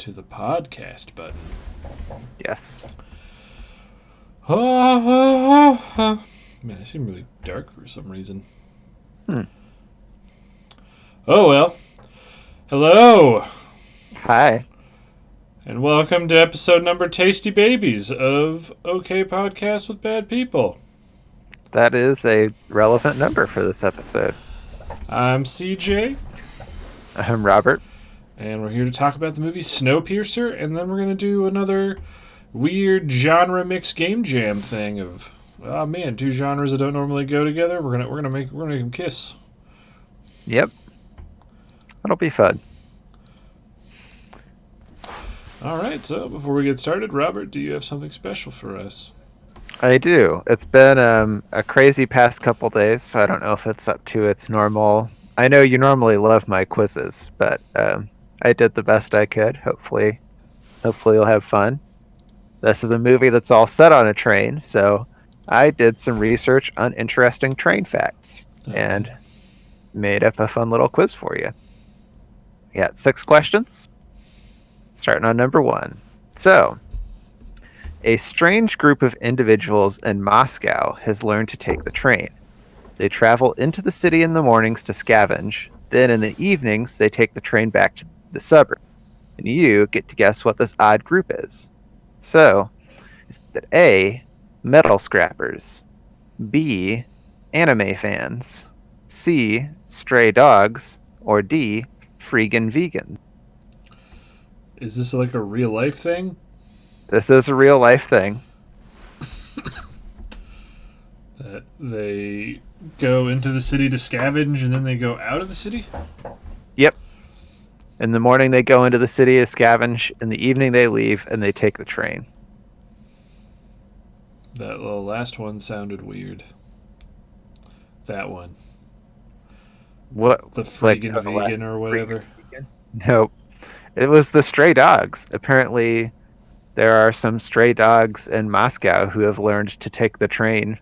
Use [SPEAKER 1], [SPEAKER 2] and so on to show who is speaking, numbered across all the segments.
[SPEAKER 1] to the podcast button.
[SPEAKER 2] Yes.
[SPEAKER 1] Man, I seem really dark for some reason.
[SPEAKER 2] Hmm.
[SPEAKER 1] Oh well. Hello,
[SPEAKER 2] Hi.
[SPEAKER 1] and welcome to episode number Tasty Babies of OK Podcast with Bad People.
[SPEAKER 2] That is a relevant number for this episode.
[SPEAKER 1] I'm CJ,
[SPEAKER 2] I'm Robert.
[SPEAKER 1] and we're here to talk about the movie Snowpiercer, and then we're going to do another weird genre mix game jam thing of, oh man, two genres that don't normally go together. We're gonna make them kiss.
[SPEAKER 2] Yep. That'll be fun.
[SPEAKER 1] All right, so before we get started, Robert, do you have something special for us?
[SPEAKER 2] I do. It's been a crazy past couple days, so I don't know if it's up to its normal. I know you normally love my quizzes, but I did the best I could. Hopefully you'll have fun. This is a movie that's all set on a train, so I did some research on interesting train facts and made up a fun little quiz for you. We got 6 questions, starting on number 1. So, a strange group of individuals in Moscow has learned to take the train. They travel into the city in the mornings to scavenge, then in the evenings they take the train back to the suburb. And you get to guess what this odd group is. So, is it A, metal scrappers, B, anime fans, C, stray dogs, or D, freegan vegan?
[SPEAKER 1] Is this like a real life thing?
[SPEAKER 2] This is a real life thing.
[SPEAKER 1] That they go into the city to scavenge and then they go out of the city?
[SPEAKER 2] Yep. In the morning they go into the city to scavenge, in the evening they leave and they take the train.
[SPEAKER 1] That little last one sounded weird. That one.
[SPEAKER 2] What?
[SPEAKER 1] The freaking vegan or whatever.
[SPEAKER 2] Nope. It was the stray dogs. Apparently, there are some stray dogs in Moscow who have learned to take the train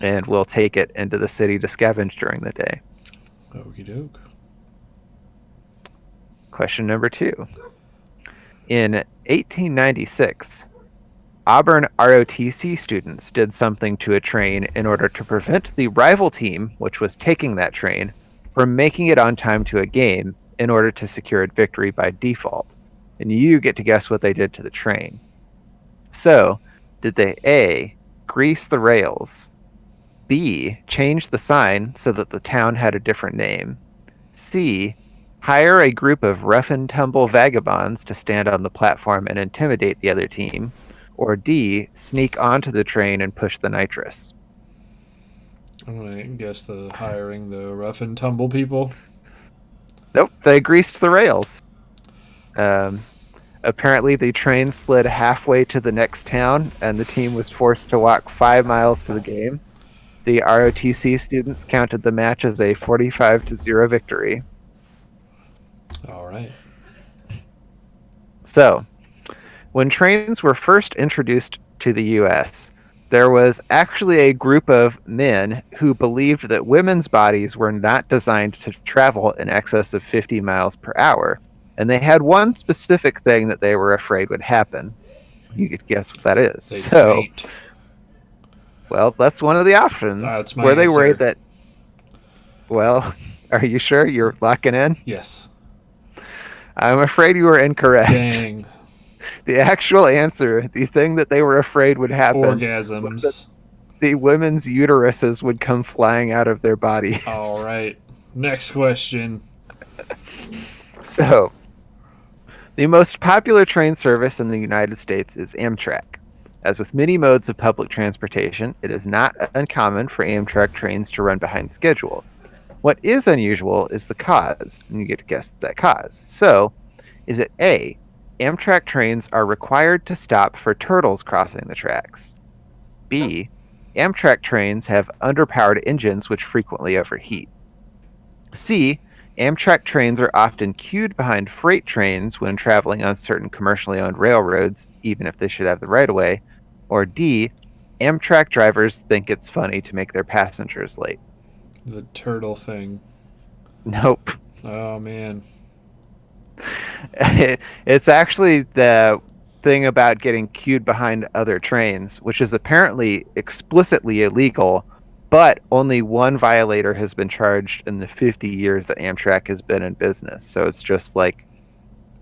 [SPEAKER 2] and will take it into the city to scavenge during the day.
[SPEAKER 1] Okie doke.
[SPEAKER 2] Question number 2. In 1896, Auburn ROTC students did something to a train in order to prevent the rival team, which was taking that train, from making it on time to a game in order to secure a victory by default. And you get to guess what they did to the train. So, did they A, grease the rails, B, change the sign so that the town had a different name, C, hire a group of rough-and-tumble vagabonds to stand on the platform and intimidate the other team, or D, sneak onto the train and push the nitrous?
[SPEAKER 1] I'm going to guess the hiring the rough and tumble people.
[SPEAKER 2] Nope, they greased the rails. Apparently, the train slid halfway to the next town, and the team was forced to walk 5 miles to the game. The ROTC students counted the match as a 45-0 victory.
[SPEAKER 1] All right.
[SPEAKER 2] So, when trains were first introduced to the U.S., there was actually a group of men who believed that women's bodies were not designed to travel in excess of 50 miles per hour. And they had one specific thing that they were afraid would happen. You could guess what that is.
[SPEAKER 1] They faint.
[SPEAKER 2] Well, that's one of the options.
[SPEAKER 1] That's my
[SPEAKER 2] Were they
[SPEAKER 1] answer.
[SPEAKER 2] worried that... Well, are you sure you're locking in?
[SPEAKER 1] Yes.
[SPEAKER 2] I'm afraid you were incorrect.
[SPEAKER 1] Dang.
[SPEAKER 2] The actual answer, the thing that they were afraid would happen,
[SPEAKER 1] Orgasms.
[SPEAKER 2] was that the women's uteruses would come flying out of their bodies.
[SPEAKER 1] All right. Next question.
[SPEAKER 2] So, the most popular train service in the United States is Amtrak. As with many modes of public transportation, it is not uncommon for Amtrak trains to run behind schedule. What is unusual is the cause, and you get to guess that cause. So, is it A, Amtrak trains are required to stop for turtles crossing the tracks? B, Amtrak trains have underpowered engines which frequently overheat? C, Amtrak trains are often queued behind freight trains when traveling on certain commercially owned railroads, even if they should have the right-of-way? Or D, Amtrak drivers think it's funny to make their passengers late?
[SPEAKER 1] The turtle thing.
[SPEAKER 2] Nope.
[SPEAKER 1] Oh, man.
[SPEAKER 2] It's actually the thing about getting queued behind other trains, which is apparently explicitly illegal, but only one violator has been charged in the 50 years that Amtrak has been in business. So it's just like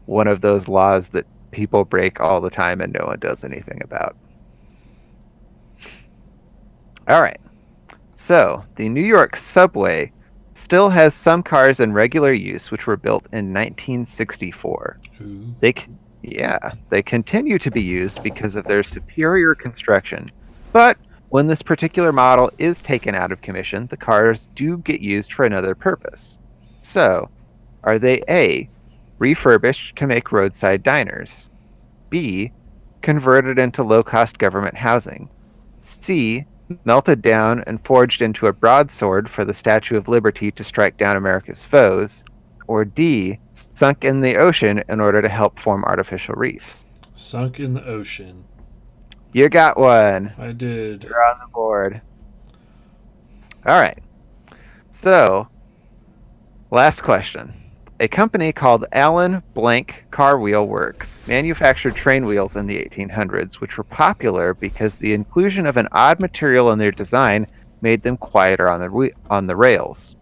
[SPEAKER 2] one of those laws that people break all the time and no one does anything about. All right. So, the New York subway still has some cars in regular use which were built in 1964.
[SPEAKER 1] Ooh.
[SPEAKER 2] Yeah, they continue to be used because of their superior construction. But when this particular model is taken out of commission, the cars do get used for another purpose. So, are they A, refurbished to make roadside diners? B, converted into low-cost government housing? C, melted down and forged into a broadsword for the Statue of Liberty to strike down America's foes? Or D, sunk in the ocean in order to help form artificial reefs?
[SPEAKER 1] Sunk in the ocean.
[SPEAKER 2] You got one.
[SPEAKER 1] I did.
[SPEAKER 2] You're on the board. All right. So, last question. A company called Allen Blank Car Wheel Works manufactured train wheels in the 1800s, which were popular because the inclusion of an odd material in their design made them quieter on the rails.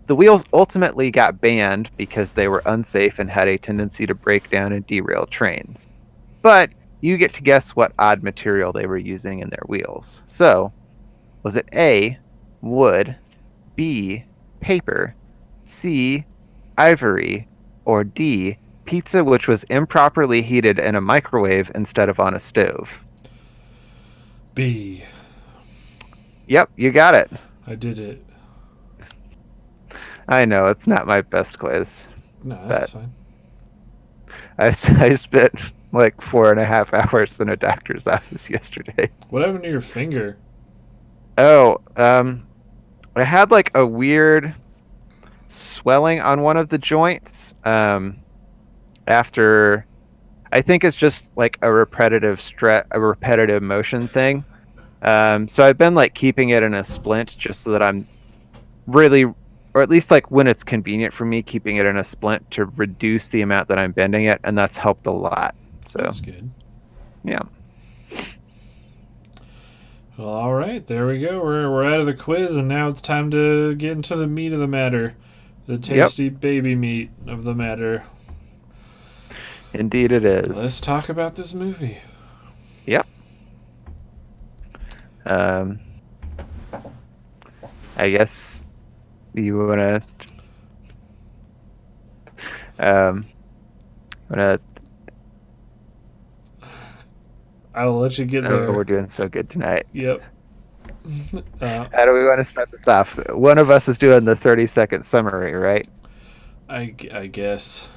[SPEAKER 2] The wheels ultimately got banned because they were unsafe and had a tendency to break down and derail trains. But you get to guess what odd material they were using in their wheels. So, was it A, wood, B, paper, C, ivory, or D, pizza which was improperly heated in a microwave instead of on a stove?
[SPEAKER 1] B.
[SPEAKER 2] Yep, you got it.
[SPEAKER 1] I did it.
[SPEAKER 2] I know, it's not my best quiz,
[SPEAKER 1] No,
[SPEAKER 2] but
[SPEAKER 1] that's fine.
[SPEAKER 2] I spent like 4.5 hours in a doctor's office yesterday.
[SPEAKER 1] What happened to your finger?
[SPEAKER 2] Oh, I had like a weird swelling on one of the joints after I think it's just like a repetitive motion thing. So I've been like keeping it in a splint just so that I'm really, or at least like when it's convenient for me, keeping it in a splint to reduce the amount that I'm bending it, and that's helped a lot. So
[SPEAKER 1] That's good.
[SPEAKER 2] yeah,
[SPEAKER 1] Well, all right, there we go. We're out of the quiz, and now it's time to get into the meat of the matter, the
[SPEAKER 2] yep,
[SPEAKER 1] tasty baby meat of the matter.
[SPEAKER 2] indeed it is.
[SPEAKER 1] Let's talk about this movie.
[SPEAKER 2] Yep. Um, I guess you um wanna.
[SPEAKER 1] I will let you get
[SPEAKER 2] Oh,
[SPEAKER 1] there.
[SPEAKER 2] we're doing so good tonight.
[SPEAKER 1] Yep.
[SPEAKER 2] How do we want to start this off? So one of us is doing the 30-second summary, right?
[SPEAKER 1] I guess.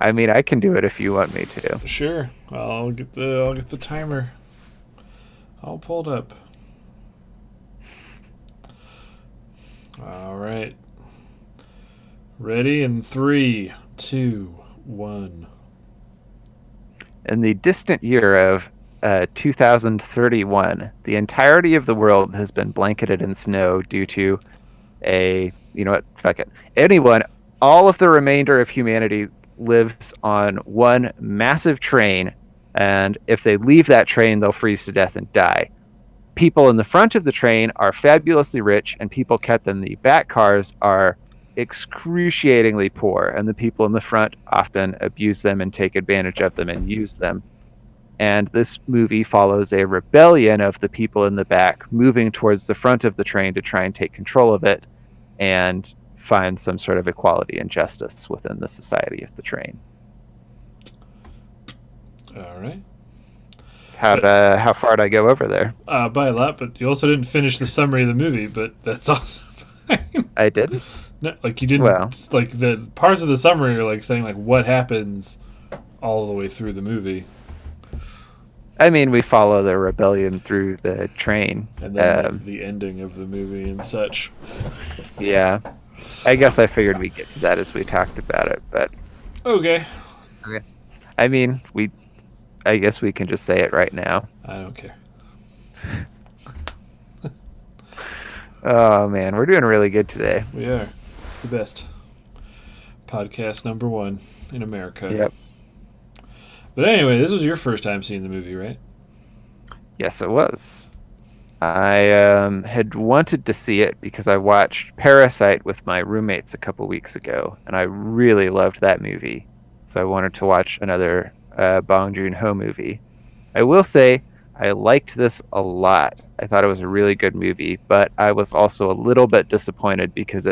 [SPEAKER 2] I mean, I can do it if you want me to.
[SPEAKER 1] Sure. I'll get the timer all pulled up. All right. Ready in 3, 2, 1.
[SPEAKER 2] In the distant year of 2031, the entirety of the world has been blanketed in snow due to you know what, fuck it. Anyone, all of the remainder of humanity lives on one massive train, and if they leave that train, they'll freeze to death and die. People in the front of the train are fabulously rich, and people kept in the back cars are excruciatingly poor, and the people in the front often abuse them and take advantage of them and use them. And this movie follows a rebellion of the people in the back moving towards the front of the train to try and take control of it and find some sort of equality and justice within the society of the train.
[SPEAKER 1] All right.
[SPEAKER 2] How far did I go over there?
[SPEAKER 1] By a lot, but you also didn't finish the summary of the movie, but that's also fine.
[SPEAKER 2] I didn't.
[SPEAKER 1] No, like you didn't
[SPEAKER 2] Well,
[SPEAKER 1] like the parts of the summary are like saying like what happens all the way through the movie,
[SPEAKER 2] I mean, we follow the rebellion through the train.
[SPEAKER 1] and then like the ending of the movie and such.
[SPEAKER 2] Yeah, I guess I figured we'd get to that as we talked about it, but
[SPEAKER 1] Okay.
[SPEAKER 2] I mean, I guess we can just say it right now.
[SPEAKER 1] I don't care.
[SPEAKER 2] Oh man, we're doing really good today.
[SPEAKER 1] We are. It's the best. Podcast number 1. in America.
[SPEAKER 2] Yep.
[SPEAKER 1] But anyway, this was your first time seeing the movie, right?
[SPEAKER 2] Yes, it was. I had wanted to see it because I watched Parasite with my roommates a couple weeks ago, and I really loved that movie. So I wanted to watch another Bong Joon-ho movie. I will say I liked this a lot. I thought it was a really good movie, but I was also a little bit disappointed because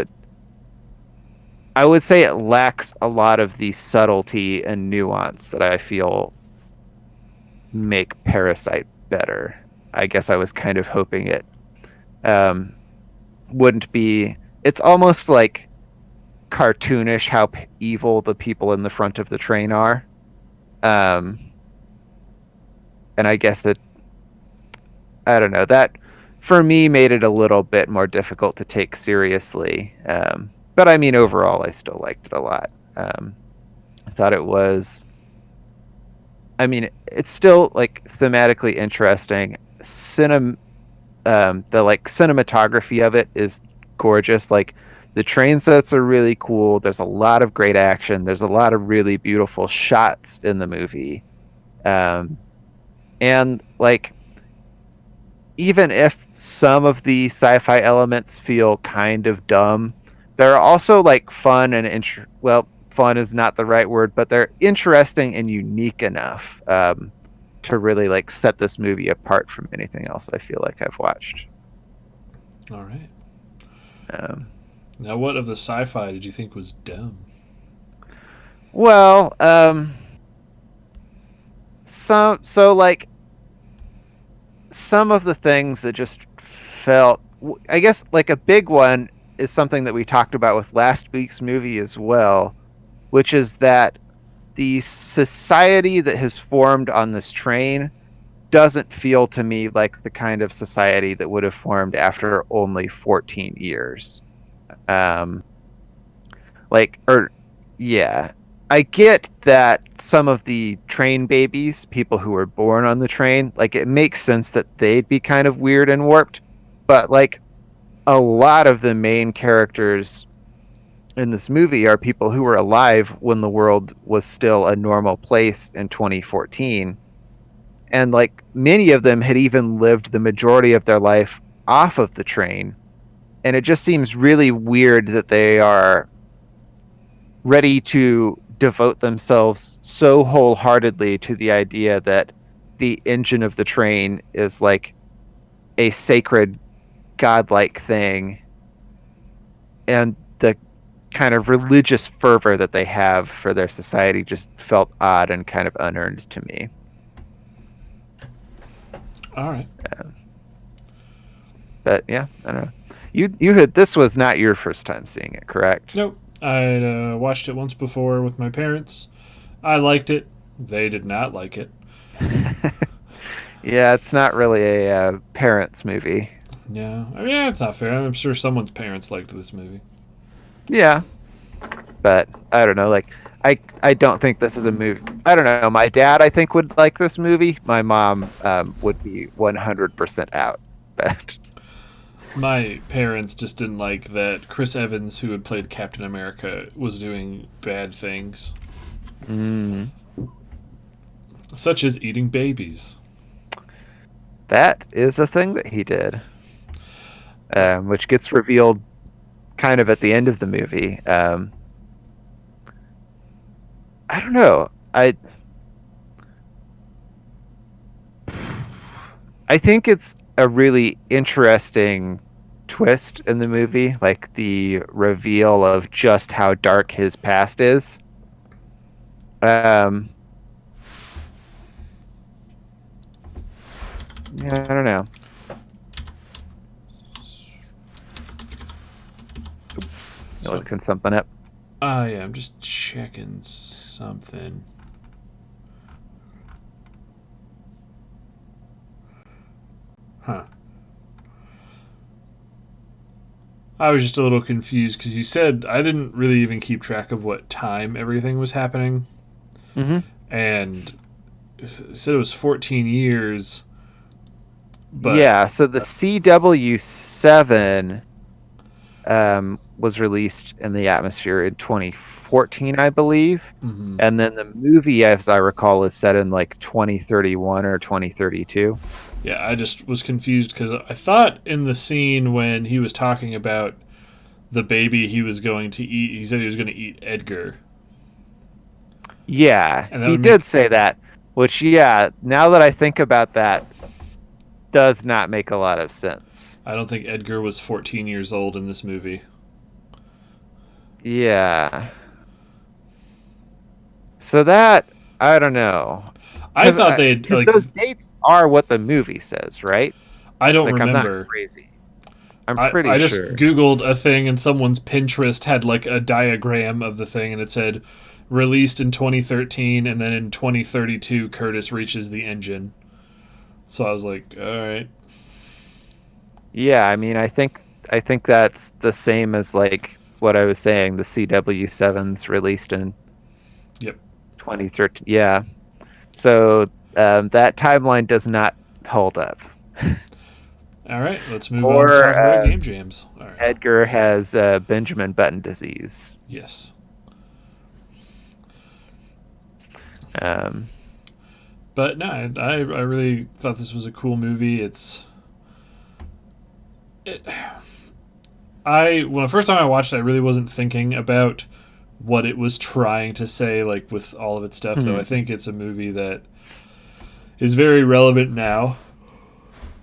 [SPEAKER 2] I would say it lacks a lot of the subtlety and nuance that I feel make Parasite better. I guess I was kind of hoping it um, wouldn't be. It's almost like cartoonish how evil the people in the front of the train are. Um, and I guess that, I don't know, that for me made it a little bit more difficult to take seriously. But I mean, overall, I still liked it a lot. I thought it was, I mean, it's still like thematically interesting. The like cinematography of it is gorgeous. Like the train sets are really cool. There's a lot of great action. There's a lot of really beautiful shots in the movie. Um, and like even if some of the sci-fi elements feel kind of dumb, they're also like fun and well, fun is not the right word, but they're interesting and unique enough to really like set this movie apart from anything else I feel like I've watched.
[SPEAKER 1] All right.
[SPEAKER 2] Um,
[SPEAKER 1] Now, what of the sci-fi did you think was dumb?
[SPEAKER 2] well, so like some of the things that just felt, I guess like a big one is something that we talked about with last week's movie as well, which is that the society that has formed on this train doesn't feel to me like the kind of society that would have formed after only 14 years. Um, or yeah, I get that some of the train babies, people who were born on the train, like it makes sense that they'd be kind of weird and warped, but like a lot of the main characters in this movie are people who were alive when the world was still a normal place in 2014, and like many of them had even lived the majority of their life off of the train, and it just seems really weird that they are ready to devote themselves so wholeheartedly to the idea that the engine of the train is like a sacred godlike thing, and the kind of religious fervor that they have for their society just felt odd and kind of unearned to me.
[SPEAKER 1] All right.
[SPEAKER 2] But yeah, I don't know. You had, this was not your first time seeing it, correct?
[SPEAKER 1] Nope. I watched it once before with my parents. I liked it. They did not like it.
[SPEAKER 2] Yeah, it's not really a parents movie.
[SPEAKER 1] Yeah. I mean, yeah, it's not fair. I'm sure someone's parents liked this movie.
[SPEAKER 2] Yeah, but I don't know. Like, I don't think this is a movie. I don't know. My dad, I think, would like this movie. My mom would be 100% out. But
[SPEAKER 1] My parents just didn't like that Chris Evans, who had played Captain America, was doing bad things,
[SPEAKER 2] mm,
[SPEAKER 1] such as eating babies.
[SPEAKER 2] that is a thing that he did,
[SPEAKER 1] But
[SPEAKER 2] which gets revealed kind of at the end of the movie. I don't know. I think it's a really interesting twist in the movie, like the reveal of just how dark his past is. Um, yeah, I don't know. You
[SPEAKER 1] so,
[SPEAKER 2] looking something up?
[SPEAKER 1] yeah, I'm just checking something. Huh. I was just a little confused because you said I didn't really even keep track of what time everything was happening,
[SPEAKER 2] Hmm.
[SPEAKER 1] and said it was 14 years, but
[SPEAKER 2] Yeah, so the CW7 was released in the atmosphere in 2014. 2014, I believe.
[SPEAKER 1] Hmm.
[SPEAKER 2] And then the movie, as I recall, is set in like 2031 or 2032.
[SPEAKER 1] Yeah, I just was confused because I thought in the scene when he was talking about the baby he was going to eat, he said he was going to eat Edgar,
[SPEAKER 2] Yeah,
[SPEAKER 1] and that
[SPEAKER 2] he
[SPEAKER 1] would
[SPEAKER 2] did
[SPEAKER 1] make.
[SPEAKER 2] say that, which, yeah, now that I think about that, does not make a lot of sense.
[SPEAKER 1] I don't think Edgar was 14 years old in this movie.
[SPEAKER 2] Yeah. So that, I don't know.
[SPEAKER 1] I thought they'd
[SPEAKER 2] Because
[SPEAKER 1] like.
[SPEAKER 2] those dates are what the movie says, right?
[SPEAKER 1] I don't
[SPEAKER 2] Like, I'm not
[SPEAKER 1] remember.
[SPEAKER 2] crazy. I'm pretty
[SPEAKER 1] I just
[SPEAKER 2] sure.
[SPEAKER 1] Googled a thing and someone's Pinterest had like a diagram of the thing and it said released in 2013 and then in 2032 Curtis reaches the engine. So I was like, all right.
[SPEAKER 2] Yeah, I mean, I think that's the same as like what I was saying, the CW7's released in
[SPEAKER 1] Yep.
[SPEAKER 2] 2013. Yeah. So that timeline does not hold up.
[SPEAKER 1] All right, let's move on to
[SPEAKER 2] Or
[SPEAKER 1] talk about game jams. All right.
[SPEAKER 2] Edgar has Benjamin Button disease.
[SPEAKER 1] Yes.
[SPEAKER 2] Um,
[SPEAKER 1] But no, I really thought this was a cool movie. It, when the first time I watched it, I really wasn't thinking about what it was trying to say, like with all of its stuff. Though I
[SPEAKER 2] hmm,
[SPEAKER 1] think it's a movie that is very relevant now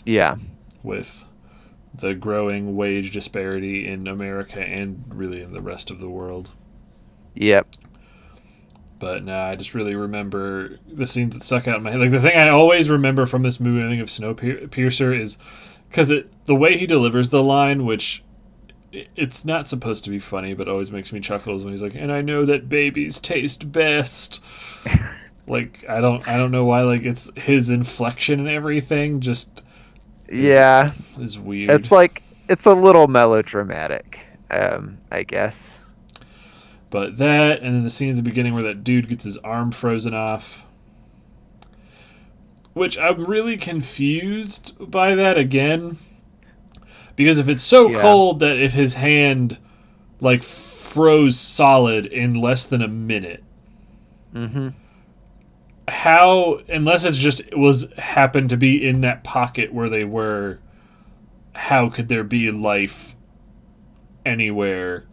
[SPEAKER 2] yeah.
[SPEAKER 1] with the growing wage disparity in America and really in the rest of the world.
[SPEAKER 2] Yep.
[SPEAKER 1] But no, I just really remember the scenes that stuck out in my head. Like the thing I always remember from this movie, I think of Snowpiercer, is because the way he delivers the line, which it's not supposed to be funny, but always makes me chuckle, is when he's like, "And I know that babies taste best." Like I don't know why. Like it's his inflection and everything just is
[SPEAKER 2] Yeah.
[SPEAKER 1] is weird.
[SPEAKER 2] It's like it's a little melodramatic, I guess.
[SPEAKER 1] But that, and then the scene at the beginning where that dude gets his arm frozen off, which I'm really confused by that again. Because if it's so
[SPEAKER 2] Yeah.
[SPEAKER 1] cold that if his hand like froze solid in less than a minute,
[SPEAKER 2] Hmm.
[SPEAKER 1] how unless it's just it was happened to be in that pocket where they were, how could there be life anywhere?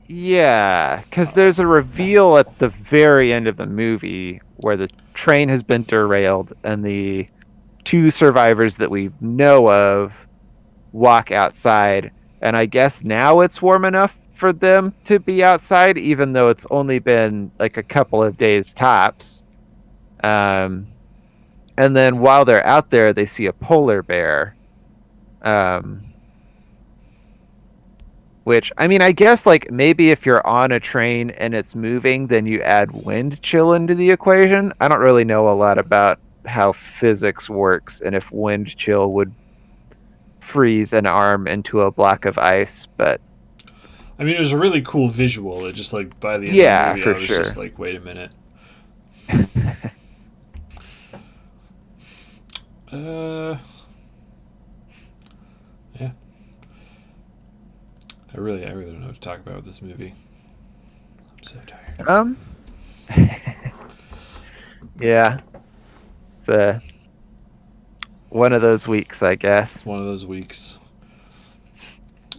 [SPEAKER 2] Yeah, because there's a reveal at the very end of the movie where the train has been derailed and the two survivors that we know of walk outside. And I guess now it's warm enough for them to be outside, even though it's only been like a couple of days tops. Um, and then while they're out there, they see a polar bear. Um, Which, I mean, I guess like maybe if you're on a train and it's moving, then you add wind chill into the equation. I don't really know a lot about how physics works and if wind chill would freeze an arm into a block of ice, but
[SPEAKER 1] I mean, it was a really cool visual. It just like by the end of the
[SPEAKER 2] yeah,
[SPEAKER 1] movie, I
[SPEAKER 2] for
[SPEAKER 1] was just
[SPEAKER 2] sure.
[SPEAKER 1] like, wait a minute. Uh, yeah. I really don't know what to talk about with this movie. I'm so tired.
[SPEAKER 2] Um, yeah, it's one of those weeks, I
[SPEAKER 1] It's
[SPEAKER 2] guess.
[SPEAKER 1] one of those weeks.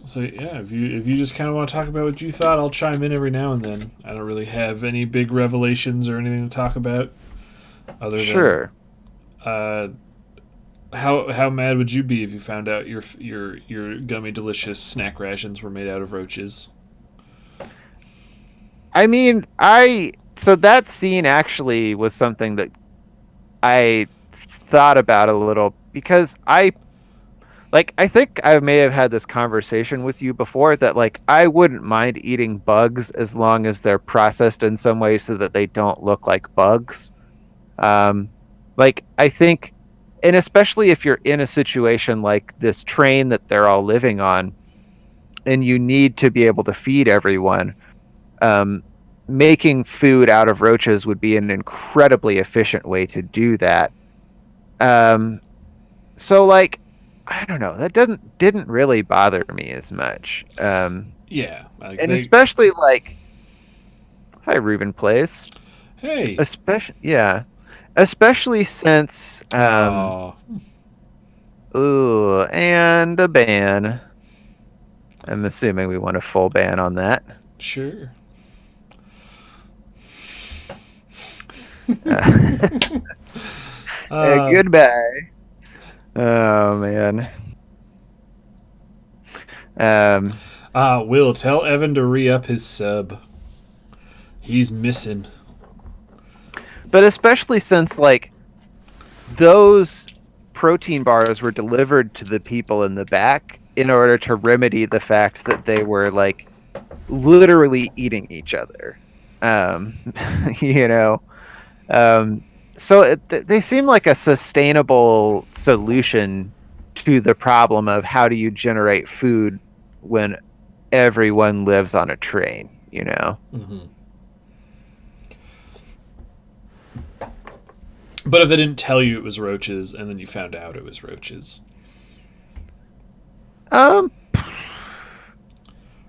[SPEAKER 1] So yeah, if you just kind of want to talk about what you thought, I'll chime in every now and then. I don't really have any big revelations or anything to talk about, other than
[SPEAKER 2] Sure.
[SPEAKER 1] uh, how mad would you be if you found out your gummy delicious snack rations were made out of roaches?
[SPEAKER 2] I mean, I so that scene actually was something that I thought about a little because I think I may have had this conversation with you before that like I wouldn't mind eating bugs as long as they're processed in some way so that they don't look like bugs. Um, like I think, and especially if you're in a situation like this train that they're all living on, and you need to be able to feed everyone. Um, Making food out of roaches would be an incredibly efficient way to do that. Um, so like I don't know, that didn't really bother me as much.
[SPEAKER 1] Yeah, like
[SPEAKER 2] And
[SPEAKER 1] they.
[SPEAKER 2] especially like Hi, Ruben Plays.
[SPEAKER 1] Hey.
[SPEAKER 2] Especially since
[SPEAKER 1] Oh,
[SPEAKER 2] ooh, and a ban. I'm assuming we want a full ban on that.
[SPEAKER 1] sure.
[SPEAKER 2] Uh,
[SPEAKER 1] Uh,
[SPEAKER 2] goodbye. Oh man. Um,
[SPEAKER 1] Will, tell Evan to re-up his sub. He's missing.
[SPEAKER 2] but especially since like those protein bars were delivered to the people in the back in order to remedy the fact that they were like literally eating each other. Um, you know, um, so they seem like a sustainable solution to the problem of how do you generate food when everyone lives on a train, you know?
[SPEAKER 1] Hmm. But if they didn't tell you it was roaches and then you found out it was roaches.
[SPEAKER 2] Um,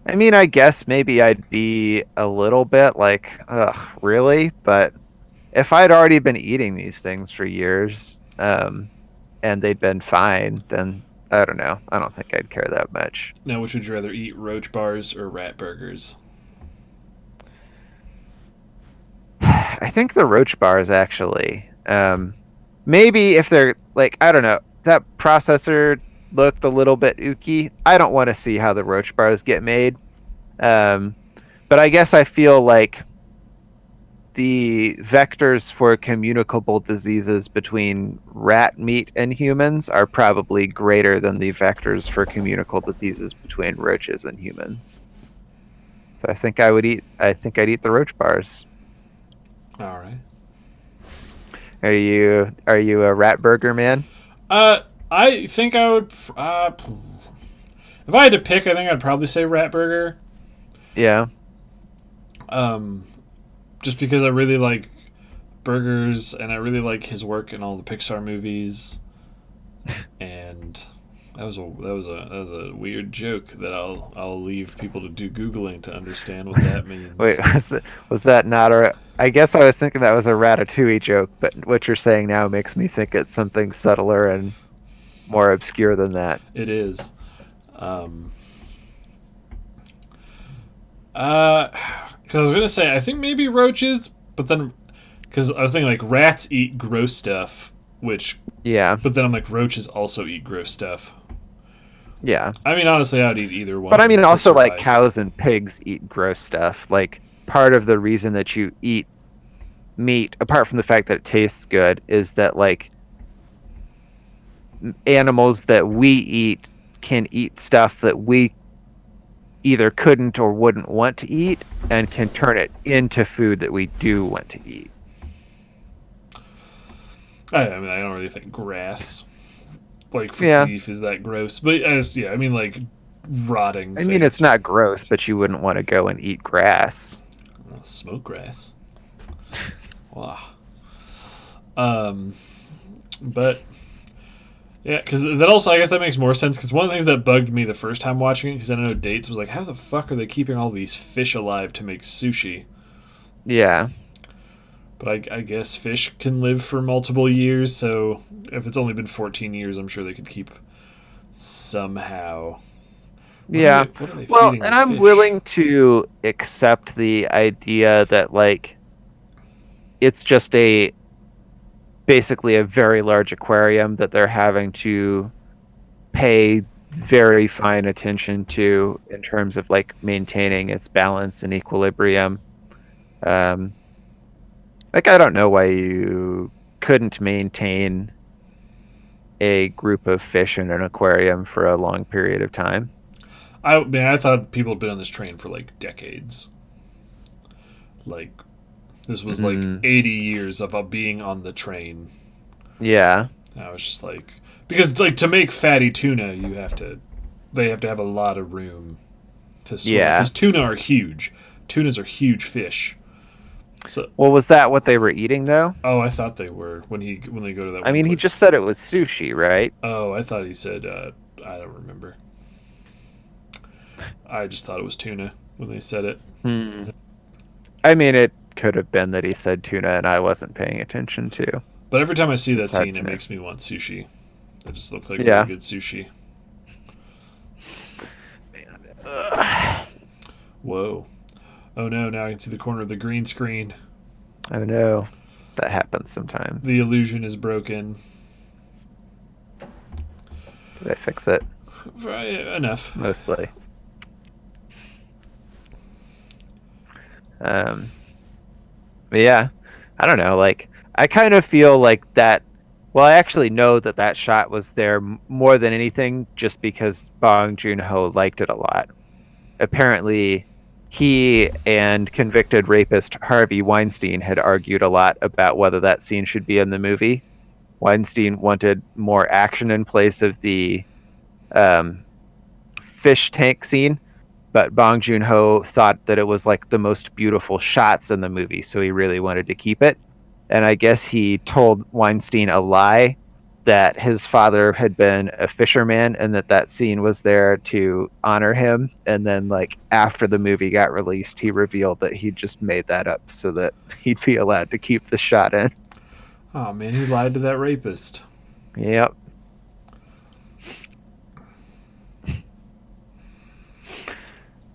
[SPEAKER 2] I mean, I guess maybe I'd be a little bit like, ugh, really? But if I'd already been eating these things for years, and they'd been fine, then I don't know. I don't think I'd care that much.
[SPEAKER 1] Now, which would you rather eat, roach bars or rat burgers?
[SPEAKER 2] I think the roach bars actually. Maybe if they're like, I don't know, that processor looked a little bit ooky. I don't want to see how the roach bars get made. Um, but I guess I feel like the vectors for communicable diseases between rat meat and humans are probably greater than the vectors for communicable diseases between roaches and humans. So I think I'd eat the roach bars.
[SPEAKER 1] All right.
[SPEAKER 2] Are you a rat burger man?
[SPEAKER 1] I think I would. If I had to pick, I think I'd probably say rat burger.
[SPEAKER 2] Yeah.
[SPEAKER 1] Um, just because I really like burgers and I really like his work in all the Pixar movies. And that was a weird joke that I'll leave people to do googling to understand what that
[SPEAKER 2] Wait,
[SPEAKER 1] means.
[SPEAKER 2] was that not a? I guess I was thinking that was a Ratatouille joke, but what you're saying now makes me think it's something subtler and more obscure than that.
[SPEAKER 1] It is. Um, because I was gonna say I think maybe roaches, but then because I was thinking like rats eat gross stuff, which
[SPEAKER 2] Yeah,
[SPEAKER 1] but then I'm like roaches also eat gross stuff.
[SPEAKER 2] yeah.
[SPEAKER 1] I mean, honestly, I'd eat either
[SPEAKER 2] But I
[SPEAKER 1] one
[SPEAKER 2] mean,
[SPEAKER 1] to
[SPEAKER 2] also like
[SPEAKER 1] survive.
[SPEAKER 2] cows and pigs eat gross stuff. Like part of the reason that you eat meat, apart from the fact that it tastes good, is that like animals that we eat can eat stuff that we either couldn't or wouldn't want to eat and can turn it into food that we do want to eat.
[SPEAKER 1] I mean, I don't really think grass, like for
[SPEAKER 2] Yeah.
[SPEAKER 1] beef, is that gross. But yeah, I mean, like rotting
[SPEAKER 2] I mean, it's
[SPEAKER 1] things.
[SPEAKER 2] not gross, but you wouldn't want to go and eat grass.
[SPEAKER 1] Smoke grass. Wow. Um, but yeah, because that also, I guess that makes more sense. Because one of the things that bugged me the first time watching it, because I don't know dates, was like, how the fuck are they keeping all these fish alive to make sushi?
[SPEAKER 2] Yeah.
[SPEAKER 1] But I guess fish can live for multiple years, so if it's only been 14 years, I'm sure they could keep somehow.
[SPEAKER 2] Yeah.
[SPEAKER 1] What are they
[SPEAKER 2] Well,
[SPEAKER 1] feeding the
[SPEAKER 2] and I'm
[SPEAKER 1] fish?
[SPEAKER 2] willing to accept the idea that like it's just a basically a very large aquarium that they're having to pay very fine attention to in terms of like maintaining its balance and equilibrium. Um, like I don't know why you couldn't maintain a group of fish in an aquarium for a long period of time.
[SPEAKER 1] I mean, I thought people had been on this train for like decades. Like this was like
[SPEAKER 2] Mm,
[SPEAKER 1] 80 years of being on the train.
[SPEAKER 2] yeah,
[SPEAKER 1] And I was just like, because like to make fatty tuna, they have to have a lot of room to swim
[SPEAKER 2] yeah.
[SPEAKER 1] because tuna are huge. Tunas are huge fish. So,
[SPEAKER 2] Well, was that what they were eating though?
[SPEAKER 1] oh, I thought they were when they go to that
[SPEAKER 2] I
[SPEAKER 1] one
[SPEAKER 2] mean, he
[SPEAKER 1] place.
[SPEAKER 2] just said it was sushi, right?
[SPEAKER 1] Oh, I thought he said I don't remember. I just thought it was tuna when they said it.
[SPEAKER 2] Hmm. I mean, it could have been that he said tuna and I wasn't paying attention to.
[SPEAKER 1] But every time I see that
[SPEAKER 2] It's hard
[SPEAKER 1] scene,
[SPEAKER 2] to
[SPEAKER 1] it
[SPEAKER 2] know.
[SPEAKER 1] makes me want sushi. That just looked like really
[SPEAKER 2] Yeah.
[SPEAKER 1] good sushi.
[SPEAKER 2] Ugh.
[SPEAKER 1] Whoa. Oh no, now I can see the corner of the green screen.
[SPEAKER 2] Oh no, that happens
[SPEAKER 1] The
[SPEAKER 2] sometimes.
[SPEAKER 1] illusion is broken.
[SPEAKER 2] Did I fix it?
[SPEAKER 1] Right, enough.
[SPEAKER 2] Mostly. Um, but yeah, I don't know. Like, I kind of feel like that. Well, I actually know that that shot was there more than anything, just because Bong Joon Ho liked it a lot. Apparently, he and convicted rapist Harvey Weinstein had argued a lot about whether that scene should be in the movie. Weinstein wanted more action in place of the um, fish tank scene, but Bong Joon Ho thought that it was like the most beautiful shots in the movie, so he really wanted to keep it. And I guess he told Weinstein a lie that his father had been a fisherman and that that scene was there to honor him. And then, like, after the movie got released, he revealed that he just made that up so that he'd be allowed to keep the shot in.
[SPEAKER 1] Oh man, he lied to that rapist.
[SPEAKER 2] Yep.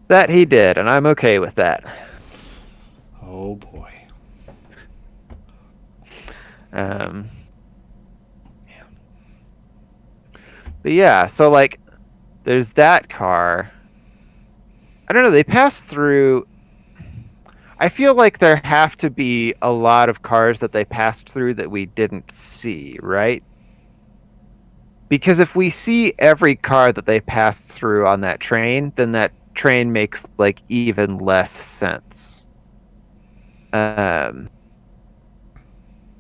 [SPEAKER 2] That he did, and I'm okay with that.
[SPEAKER 1] Oh boy.
[SPEAKER 2] Um, but yeah, so like, there's that car. I don't know. They pass through. I feel like there have to be a lot of cars that they passed through that we didn't see, right? Because if we see every car that they passed through on that train, then that train makes like even less sense. Um,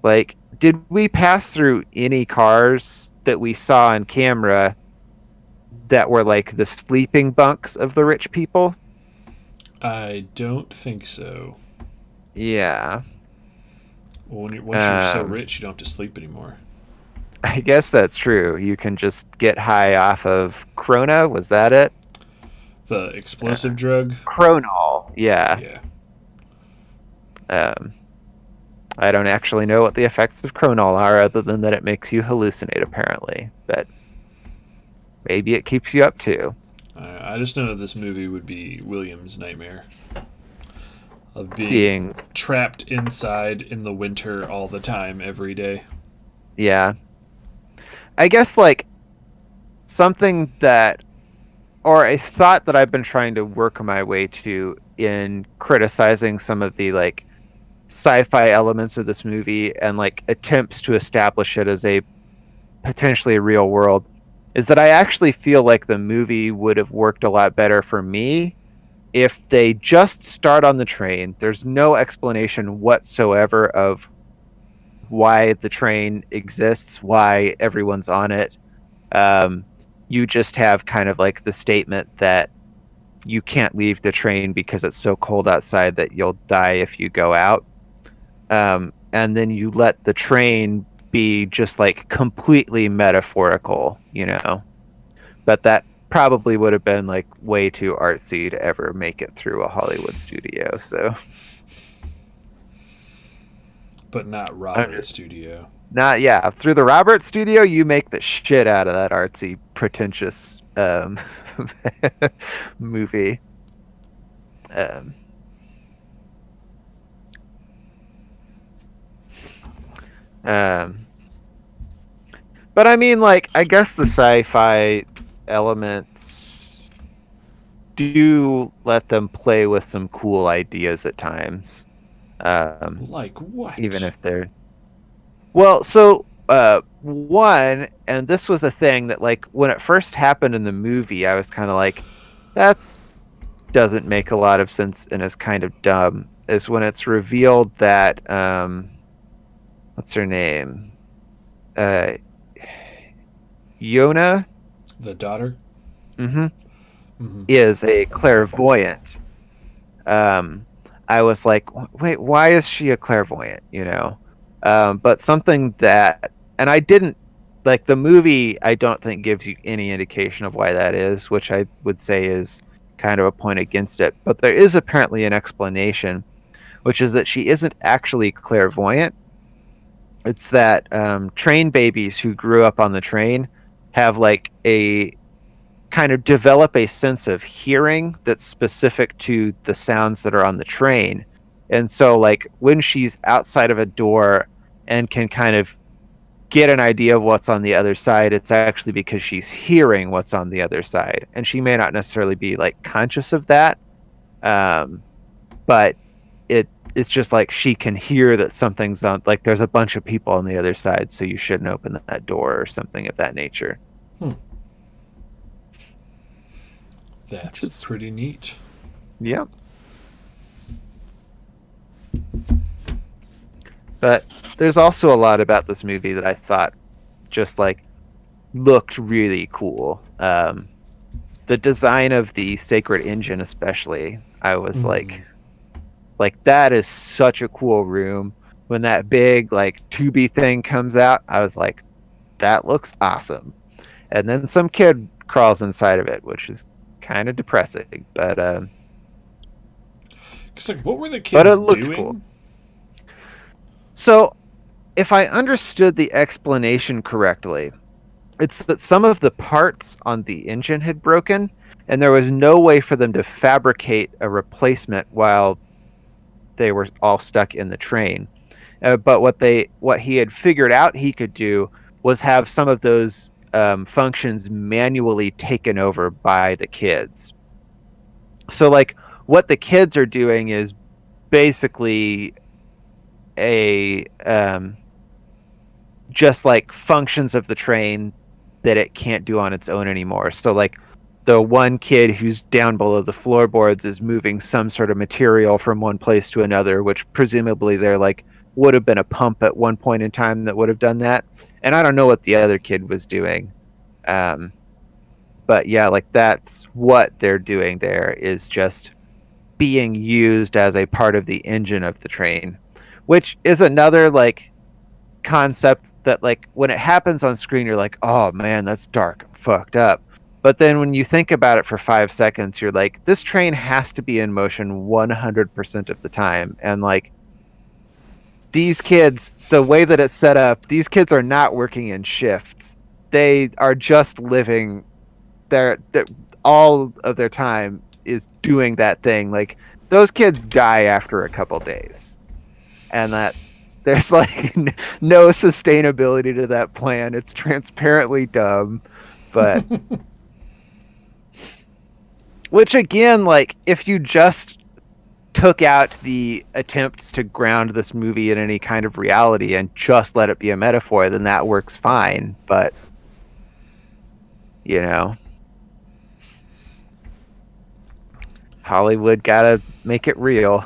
[SPEAKER 2] like, did we pass through any cars that we saw on camera that were like the sleeping bunks of the rich people?
[SPEAKER 1] I don't think so.
[SPEAKER 2] Yeah.
[SPEAKER 1] Well, once you're so
[SPEAKER 2] Um,
[SPEAKER 1] rich, you don't have to sleep anymore.
[SPEAKER 2] I guess that's true. You can just get high off of Krona. Was that it?
[SPEAKER 1] The explosive drug.
[SPEAKER 2] Kronol. Yeah.
[SPEAKER 1] Yeah.
[SPEAKER 2] Um, I don't actually know what the effects of Kronol are, other than that it makes you hallucinate, apparently. But maybe it keeps you up too.
[SPEAKER 1] I just know that this movie would be William's nightmare of being
[SPEAKER 2] Being,
[SPEAKER 1] trapped inside in the winter all the time, every day.
[SPEAKER 2] yeah. I guess like something that, or a thought that I've been trying to work my way to in criticizing some of the like sci-fi elements of this movie and like attempts to establish it as a potentially real world is that I actually feel like the movie would have worked a lot better for me if they just start on the train. There's no explanation whatsoever of why the train exists, why everyone's on it. Um, you just have kind of like the statement that you can't leave the train because it's so cold outside that you'll die if you go out. And then you let the train be just like completely metaphorical, you know. But that probably would have been like way too artsy to ever make it through a Hollywood studio. So
[SPEAKER 1] But not
[SPEAKER 2] I'm
[SPEAKER 1] Robert
[SPEAKER 2] just
[SPEAKER 1] Studio.
[SPEAKER 2] not, yeah, through the Robert studio, you make the shit out of that artsy, pretentious movie. Um, um, but I mean, like, I guess the sci-fi elements do let them play with some cool ideas at times.
[SPEAKER 1] Like
[SPEAKER 2] Even
[SPEAKER 1] what?
[SPEAKER 2] if they're well, so one, and this was a thing that like when it first happened in the movie, I was kind of like, that's doesn't make a lot of sense and is kind of dumb. Is when it's revealed that what's her name? Uh Yona,
[SPEAKER 1] The daughter?
[SPEAKER 2] hmm
[SPEAKER 1] Mm-hmm.
[SPEAKER 2] is a clairvoyant. um, I was like, wait, why is she a clairvoyant? You know, but something that, and I didn't like the movie. I don't think gives you any indication of why that is, which I would say is kind of a point against it. But there is apparently an explanation, which is that she isn't actually clairvoyant. It's that train babies who grew up on the train have like a kind of develop a sense of hearing that's specific to the sounds that are on the train. And so, like, when she's outside of a door and can kind of get an idea of what's on the other side, it's actually because she's hearing what's on the other side. And she may not necessarily be like conscious of that, um, but it's just like she can hear that something's on, like there's a bunch of people on the other side, so you shouldn't open that door or something of that nature.
[SPEAKER 1] Hmm.
[SPEAKER 2] Which
[SPEAKER 1] That's
[SPEAKER 2] is,
[SPEAKER 1] pretty neat.
[SPEAKER 2] yeah. But there's also a lot about this movie that I thought just like looked really cool. The design of the sacred engine, especially, I was
[SPEAKER 1] Mm.
[SPEAKER 2] like that is such a cool room. When that big like tubey thing comes out, I was like, that looks awesome. And then some kid crawls inside of it, which is kind of depressing,
[SPEAKER 1] Cause like, what were the
[SPEAKER 2] but it
[SPEAKER 1] kids
[SPEAKER 2] looks cool.
[SPEAKER 1] doing?
[SPEAKER 2] So, if I understood the explanation correctly, it's that some of the parts on the engine had broken, and there was no way for them to fabricate a replacement while they were all stuck in the train. But what he had figured out he could do was have some of those functions manually taken over by the kids. So like what the kids are doing is basically a just like functions of the train that it can't do on its own anymore. So like the one kid who's down below the floorboards is moving some sort of material from one place to another, which presumably they're like would have been a pump at one point in time that would have done that. And I don't know what the other kid was doing. Um, but yeah, like that's what they're doing there is just being used as a part of the engine of the train, which is another like concept that like when it happens on screen you're like, oh man, that's dark and fucked up. But then when you think about it for 5 seconds, you're like, this train has to be in motion 100% of the time. And like these kids, the way that it's set up, these kids are not working in shifts. They are just living their all of their time is doing that thing. Like those kids die after a couple days. And that there's like no sustainability to that plan. It's transparently dumb, but which again, like if you just took out the attempts to ground this movie in any kind of reality and just let it be a metaphor, then that works fine. But you know, Hollywood gotta make it real.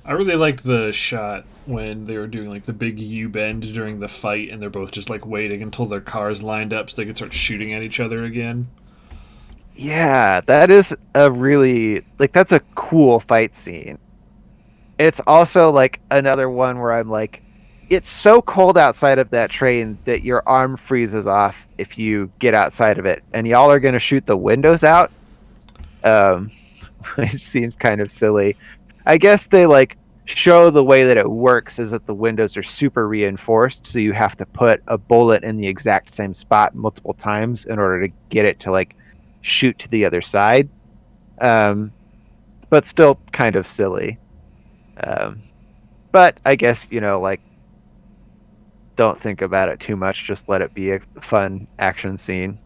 [SPEAKER 1] I really liked the shot when they were doing like the big U bend during the fight, and they're both just like waiting until their cars lined up so they could start shooting at each other again.
[SPEAKER 2] Yeah, that is a really like that's a cool fight scene. It's also like another one where I'm like, it's so cold outside of that train that your arm freezes off if you get outside of it, and y'all are gonna shoot the windows out, um, which seems kind of silly. I guess they like show the way that it works is that the windows are super reinforced, so you have to put a bullet in the exact same spot multiple times in order to get it to like shoot to the other side. Um, but still kind of silly. Um, but I guess like don't think about it too much. Just let it be a fun action scene.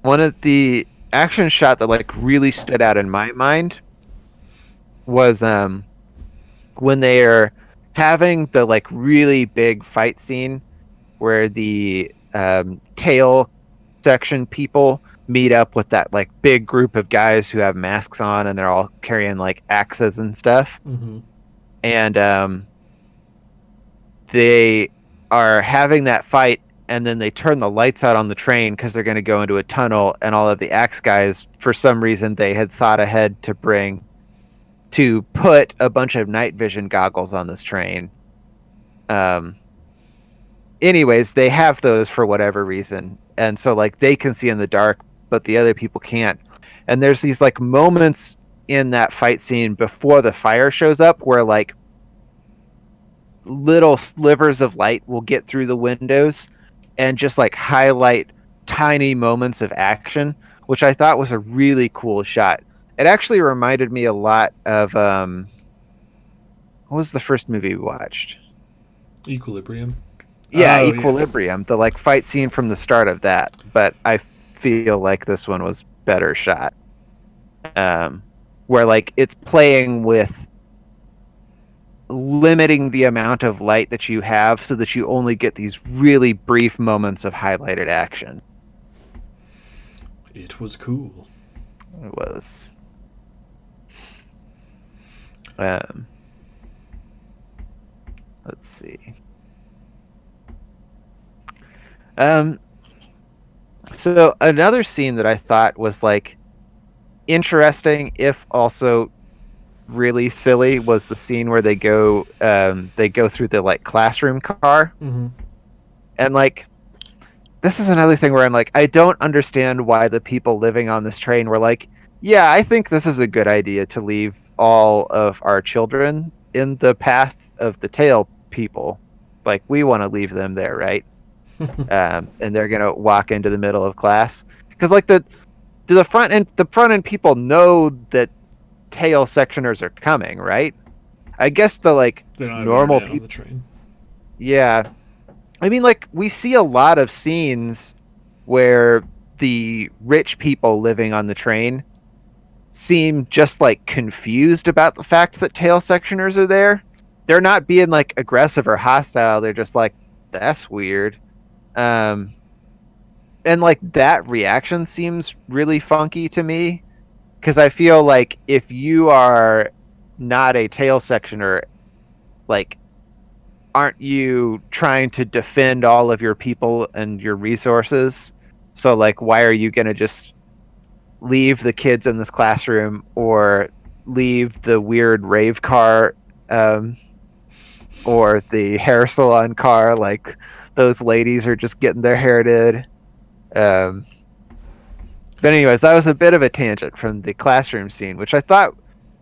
[SPEAKER 2] One of the action shot that like really stood out in my mind was when they are having the like really big fight scene where the tail section people meet up with that like big group of guys who have masks on and they're all carrying like axes and stuff.
[SPEAKER 1] Mm-hmm.
[SPEAKER 2] And they are having that fight, and then they turn the lights out on the train because they're going to go into a tunnel, and all of the axe guys, for some reason, they had thought ahead to put a bunch of night vision goggles on this train. Um, anyways, they have those for whatever reason, and so like they can see in the dark, but the other people can't. And there's these like moments in that fight scene before the fire shows up, where like little slivers of light will get through the windows and just like highlight tiny moments of action, which I thought was a really cool shot. It actually reminded me a lot of what was the first movie we watched?
[SPEAKER 1] Equilibrium.
[SPEAKER 2] Yeah,
[SPEAKER 1] Oh yeah.
[SPEAKER 2] Equilibrium, the like fight scene from the start of that, but I feel like this one was better shot. Where like it's playing with limiting the amount of light that you have so that you only get these really brief moments of highlighted action.
[SPEAKER 1] It was cool.
[SPEAKER 2] It was. Um, let's see. So another scene that I thought was like interesting, if also really silly, was the scene where they go through the like classroom car,
[SPEAKER 1] Mm-hmm.
[SPEAKER 2] and like this is another thing where I'm like, I don't understand why the people living on this train were like, yeah, I think this is a good idea to leave all of our children in the path of the tail people. Like, we want to leave them there, right? And they're gonna walk into the middle of class because, like, the front end people know that tail sectioners are coming, right? I guess the like
[SPEAKER 1] They don't have
[SPEAKER 2] normal
[SPEAKER 1] internet on the
[SPEAKER 2] people,
[SPEAKER 1] train.
[SPEAKER 2] yeah, I mean, like, we see a lot of scenes where the rich people living on the train seem just like confused about the fact that tail sectioners are there. They're not being like aggressive or hostile. They're just like, that's weird. Um, and like that reaction seems really funky to me because I feel like if you are not a tail sectioner, like, aren't you trying to defend all of your people and your resources? So like, why are you gonna just leave the kids in this classroom or leave the weird rave car, um, or the hair salon car? Like, those ladies are just getting their hair did. Um, but anyways, that was a bit of a tangent from the classroom scene, which I thought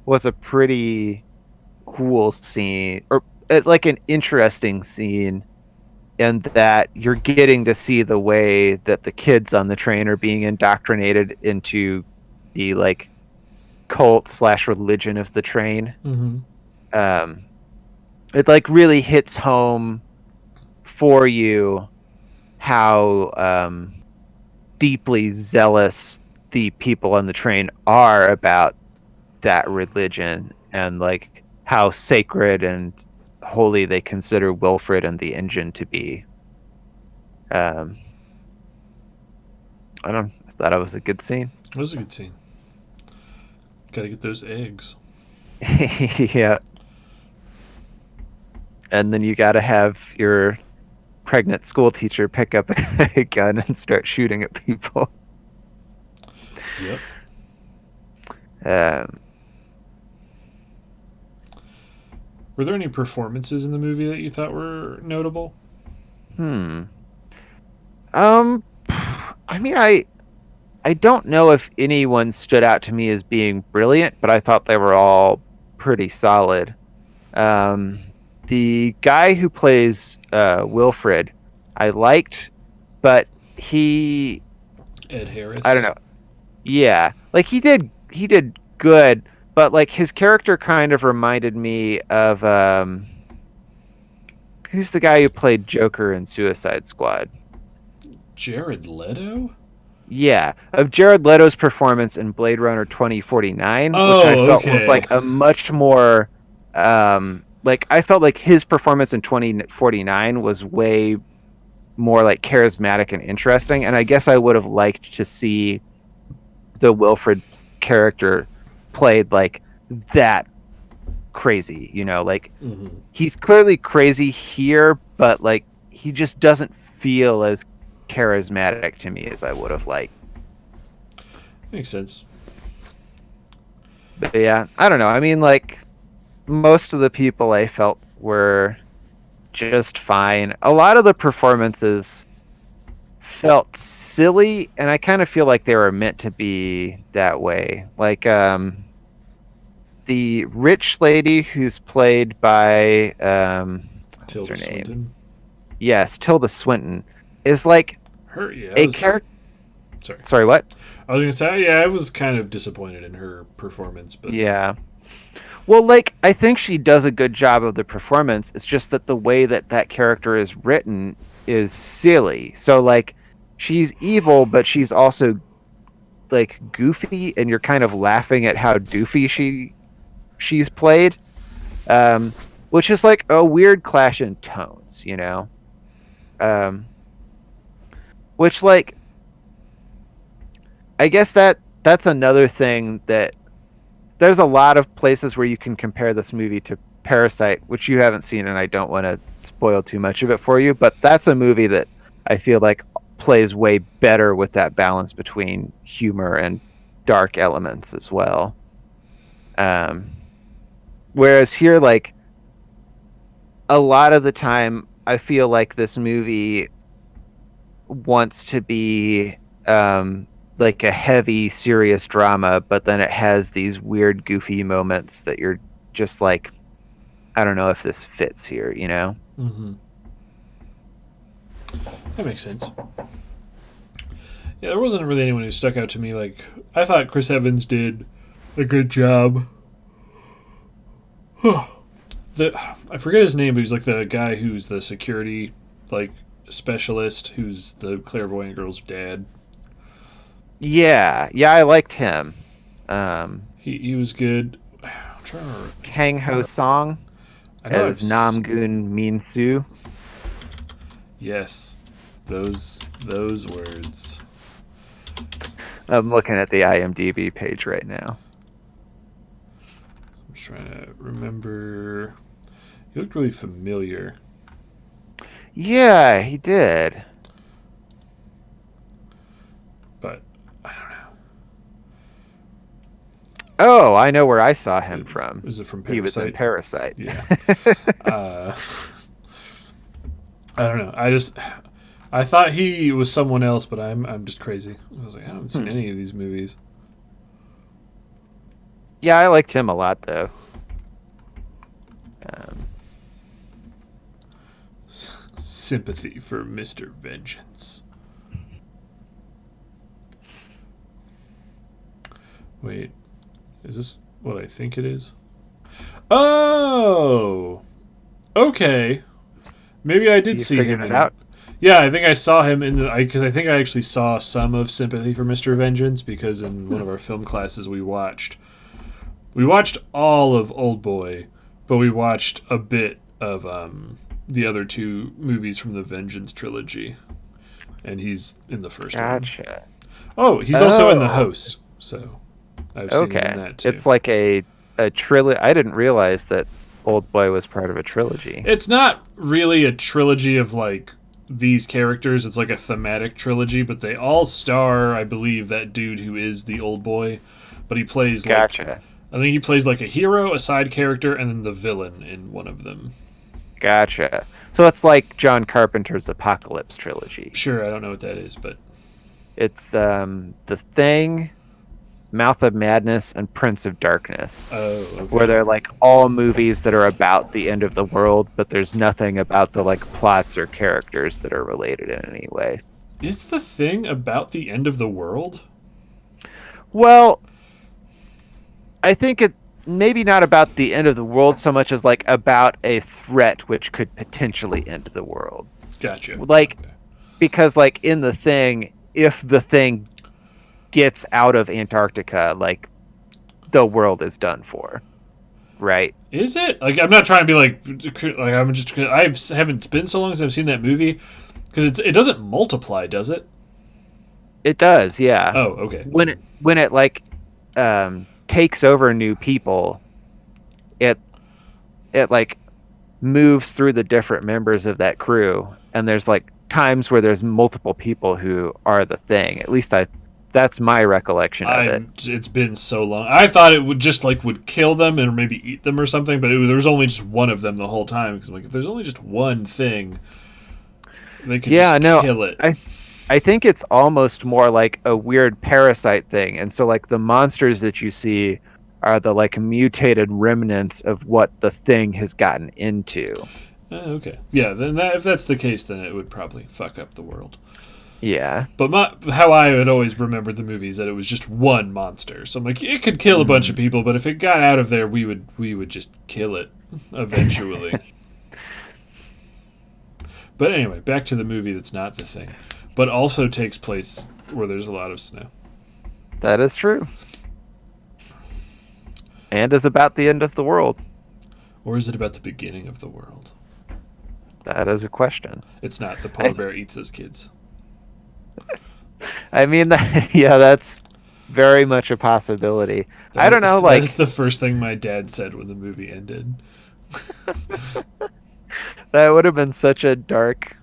[SPEAKER 2] was a pretty cool scene, or like an interesting scene, in that you're getting to see the way that the kids on the train are being indoctrinated into the like cult slash religion of the train.
[SPEAKER 1] Mm-hmm.
[SPEAKER 2] Um, it like really hits home for you how deeply zealous the people on the train are about that religion, and like how sacred and holy they consider Wilfred and the engine to be. Um, I thought it was a good scene.
[SPEAKER 1] It was a good scene. Gotta get those eggs.
[SPEAKER 2] Yeah. And then you got to have your pregnant school teacher pick up a gun and start shooting at people.
[SPEAKER 1] Yep.
[SPEAKER 2] Um,
[SPEAKER 1] Were there any performances in the movie that you thought were notable?
[SPEAKER 2] hmm. I mean, I don't know if anyone stood out to me as being brilliant, but I thought they were all pretty solid. Um, the guy who plays Wilfred, I liked, but he,
[SPEAKER 1] Ed
[SPEAKER 2] I don't
[SPEAKER 1] Harris.
[SPEAKER 2] know. Yeah, like he did good, but like his character kind of reminded me of who's the guy who played Joker in Suicide Squad?
[SPEAKER 1] Jared Leto?
[SPEAKER 2] Yeah, of Jared Leto's performance in Blade Runner 2049, which I
[SPEAKER 1] Oh,
[SPEAKER 2] felt was
[SPEAKER 1] okay.
[SPEAKER 2] like a much more like, I felt like his performance in 2049 was way more like charismatic and interesting, and I guess I would have liked to see the Wilfred character played like that crazy, like
[SPEAKER 1] Mm-hmm.
[SPEAKER 2] he's clearly crazy here, but like he just doesn't feel as charismatic to me as I would have liked.
[SPEAKER 1] Makes sense.
[SPEAKER 2] But yeah, I don't know. I mean, like, most of the people I felt were just fine. A lot of the performances felt silly, and I kind of feel like they were meant to be that way. Like, the rich lady who's played by what's
[SPEAKER 1] Tilda
[SPEAKER 2] her name?
[SPEAKER 1] Swinton.
[SPEAKER 2] Yes, Tilda Swinton is like
[SPEAKER 1] Her, yeah, I
[SPEAKER 2] a
[SPEAKER 1] was.
[SPEAKER 2] character.
[SPEAKER 1] Sorry.
[SPEAKER 2] Sorry, what?
[SPEAKER 1] I was gonna say, yeah, I was kind of disappointed in her performance, but
[SPEAKER 2] Yeah. Well, like I think she does a good job of the performance. It's just that the way that that character is written is silly. So like she's evil, but she's also like goofy, and you're kind of laughing at how doofy she's played, which is like a weird clash in tones, you know. Um, which like I guess that's another thing that there's a lot of places where you can compare this movie to Parasite, which you haven't seen, and I don't want to spoil too much of it for you. But that's a movie that I feel like plays way better with that balance between humor and dark elements as well. Um, whereas here, like a lot of the time, I feel like this movie wants to be like a heavy, serious drama, but then it has these weird, goofy moments that you're just like, I don't know if this fits here, you know?
[SPEAKER 1] mm-hmm. That makes sense. Yeah, there wasn't really anyone who stuck out to me. Like, I thought Chris Evans did a good job. I forget his name, but he's like the guy who's the security like specialist, who's the clairvoyant girl's dad.
[SPEAKER 2] Yeah, yeah, I liked him.
[SPEAKER 1] He was good. I'm trying to remember.
[SPEAKER 2] Kang Ho Song
[SPEAKER 1] I know
[SPEAKER 2] as Namgoon Min Soo.
[SPEAKER 1] Yes, those words.
[SPEAKER 2] I'm looking at the IMDb page right now.
[SPEAKER 1] I'm just trying to remember. He looked really familiar.
[SPEAKER 2] Yeah, he did.
[SPEAKER 1] But I don't know.
[SPEAKER 2] Oh, I know where I saw him from.
[SPEAKER 1] Is it from
[SPEAKER 2] He was in
[SPEAKER 1] Parasite?
[SPEAKER 2] Parasite.
[SPEAKER 1] Yeah. I don't know. I thought he was someone else, but I'm just crazy. I was like, I haven't seen any of these movies.
[SPEAKER 2] Yeah, I liked him a lot though.
[SPEAKER 1] Sympathy for Mr. Vengeance. Wait, is this what I think it is? Oh, okay. Maybe I did
[SPEAKER 2] You
[SPEAKER 1] see
[SPEAKER 2] figured
[SPEAKER 1] him
[SPEAKER 2] it
[SPEAKER 1] in.
[SPEAKER 2] out?
[SPEAKER 1] Yeah, I think I saw him in the because I think I actually saw some of Sympathy for Mr. Vengeance because in one of our film classes we watched all of Old Boy, but we watched a bit of the other two movies from the Vengeance trilogy, and he's in the first one.
[SPEAKER 2] Gotcha.
[SPEAKER 1] Oh, he's also in The Host, so I've seen him in that too.
[SPEAKER 2] It's like a trilogy. I didn't realize that Old Boy was part of a trilogy.
[SPEAKER 1] It's not really a trilogy of like these characters. It's like a thematic trilogy, but they all star, I believe, that dude who is the Old Boy, but he plays
[SPEAKER 2] Gotcha.
[SPEAKER 1] I think he plays like a hero, a side character, and then the villain in one of them.
[SPEAKER 2] Gotcha. So it's like John Carpenter's Apocalypse trilogy.
[SPEAKER 1] Sure, I don't know what that is, but
[SPEAKER 2] It's The Thing, Mouth of Madness, and Prince of Darkness.
[SPEAKER 1] oh, okay.
[SPEAKER 2] Where they're like all movies that are about the end of the world, but there's nothing about the like plots or characters that are related in any way.
[SPEAKER 1] Is The Thing about the end of the world?
[SPEAKER 2] Well, I think it maybe not about the end of the world so much as like about a threat which could potentially end the world.
[SPEAKER 1] Gotcha.
[SPEAKER 2] Like because like in The Thing, if the thing gets out of Antarctica, like the world is done for, right?
[SPEAKER 1] Is it? Like, I'm not trying to be like I'm just. I haven't been so long since I've seen that movie because it doesn't multiply, does it?
[SPEAKER 2] It does, yeah.
[SPEAKER 1] Oh, okay.
[SPEAKER 2] When it like takes over new people, it like moves through the different members of that crew, and there's like times where there's multiple people who are the thing. At least that's my recollection of it.
[SPEAKER 1] It's been so long. I thought it would just would kill them and maybe eat them or something, but there was only just one of them the whole time. Because if there's only just one thing, they could kill it.
[SPEAKER 2] I think it's almost more like a weird parasite thing, and so like the monsters that you see are the like mutated remnants of what the thing has gotten into.
[SPEAKER 1] Okay. Yeah, then if that's the case, then it would probably fuck up the world.
[SPEAKER 2] Yeah.
[SPEAKER 1] But how I had always remembered the movie is that it was just one monster. So I'm like, it could kill a bunch of people, but if it got out of there, we would just kill it eventually. But anyway, back to the movie that's not the thing, but also takes place where there's a lot of snow.
[SPEAKER 2] That is true. And is about the end of the world.
[SPEAKER 1] Or is it about the beginning of the world?
[SPEAKER 2] That is a question.
[SPEAKER 1] It's not. The polar bear eats those kids.
[SPEAKER 2] I mean, yeah, that's very much a possibility. I don't know, like...
[SPEAKER 1] That is the first thing my dad said when the movie ended.
[SPEAKER 2] That would have been such a dark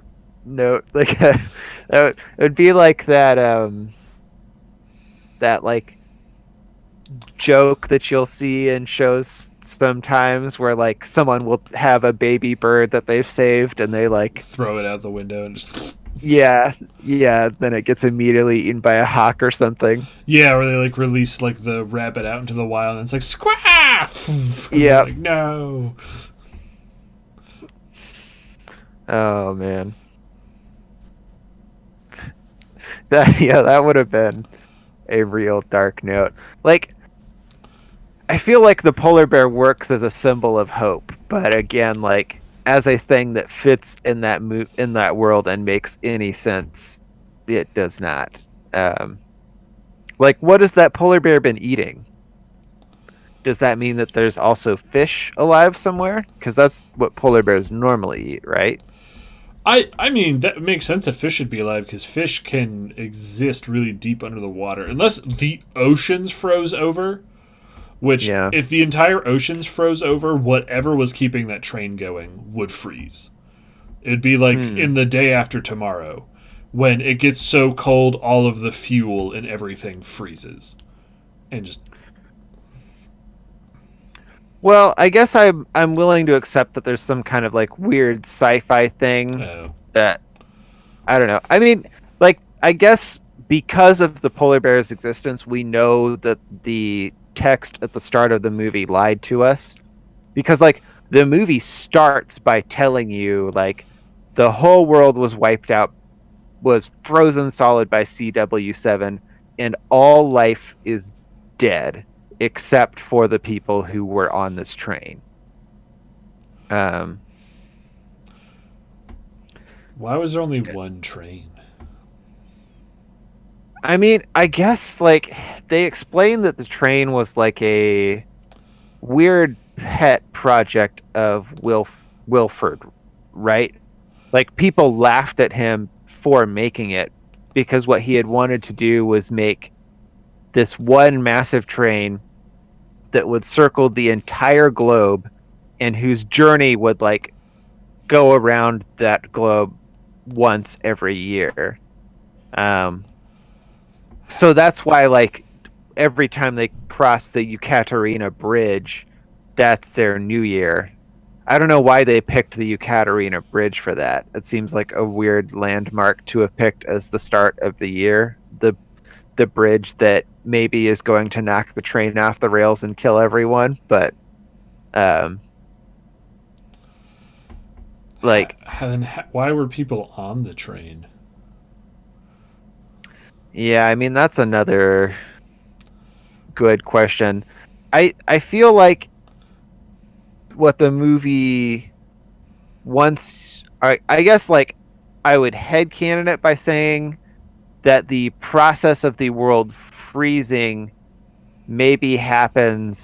[SPEAKER 2] note. Like, it would be like that, like, joke that you'll see in shows sometimes where, like, someone will have a baby bird that they've saved and they, like...
[SPEAKER 1] Throw it out the window and just...
[SPEAKER 2] Yeah, then it gets immediately eaten by a hawk or something.
[SPEAKER 1] Yeah, or they like release like the rabbit out into the wild and it's like squash.
[SPEAKER 2] Yeah.
[SPEAKER 1] Like, no.
[SPEAKER 2] Oh man. That would have been a real dark note. Like, I feel like the polar bear works as a symbol of hope, but again, like as a thing that fits in that world and makes any sense, it does not. Like, what has that polar bear been eating? Does that mean that there's also fish alive somewhere? Because that's what polar bears normally eat, right?
[SPEAKER 1] I mean, that makes sense that fish should be alive because fish can exist really deep under the water. Unless the oceans froze over, which, if the entire oceans froze over, whatever was keeping that train going would freeze. It'd be like in the day after tomorrow, when it gets so cold all of the fuel and everything freezes. And just...
[SPEAKER 2] Well, I guess I'm willing to accept that there's some kind of like weird sci-fi thing that I don't know. I mean, like, I guess because of the polar bear's existence, we know that the text at the start of the movie lied to us, because like the movie starts by telling you like the whole world was wiped out, was frozen solid by CW7, and all life is dead except for the people who were on this train.
[SPEAKER 1] Why was there only one train?
[SPEAKER 2] I mean, I guess like they explained that the train was like a weird pet project of Wilford, right? Like, people laughed at him for making it because what he had wanted to do was make this one massive train that would circle the entire globe and whose journey would like go around that globe once every year. So that's why, like, every time they cross the Ekaterina Bridge, that's their new year. I don't know why they picked the Ekaterina Bridge for that. It seems like a weird landmark to have picked as the start of the year. The bridge that maybe is going to knock the train off the rails and kill everyone, but like,
[SPEAKER 1] why were people on the train?
[SPEAKER 2] Yeah, I mean, that's another good question. I feel like what the movie wants, I guess, like, I would headcanon it by saying that the process of the world freezing maybe happens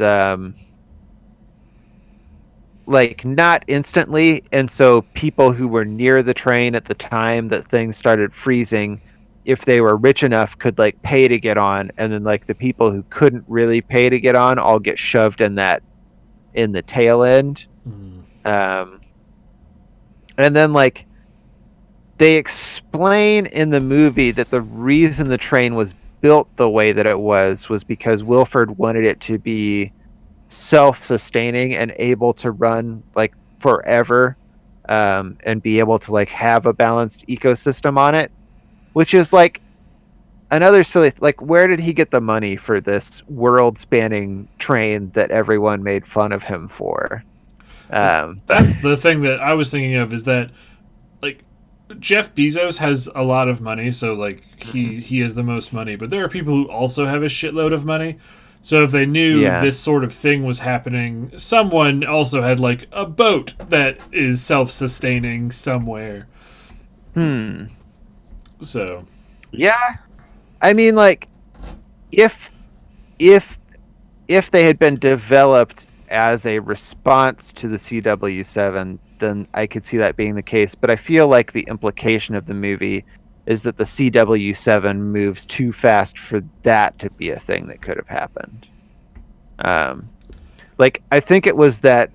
[SPEAKER 2] like not instantly, and so people who were near the train at the time that things started freezing, if they were rich enough, could like pay to get on, and then like the people who couldn't really pay to get on all get shoved in the tail end. And then like they explain in the movie that the reason the train was built the way that it was because Wilford wanted it to be self-sustaining and able to run like forever, and be able to like have a balanced ecosystem on it, which is like another silly, like, where did he get the money for this world-spanning train that everyone made fun of him for? Um,
[SPEAKER 1] That's the thing that I was thinking of, is that, like, Jeff Bezos has a lot of money, so like he has the most money, but there are people who also have a shitload of money. So if they knew
[SPEAKER 2] yeah.
[SPEAKER 1] this sort of thing was happening, someone also had like a boat that is self-sustaining somewhere.
[SPEAKER 2] Hmm.
[SPEAKER 1] So
[SPEAKER 2] Yeah. I mean, like, if if if they had been developed as a response to the CW7, then I could see that being the case. But I feel like the implication of the movie is that the CW7 moves too fast for that to be a thing that could have happened. Um, like, I think it was that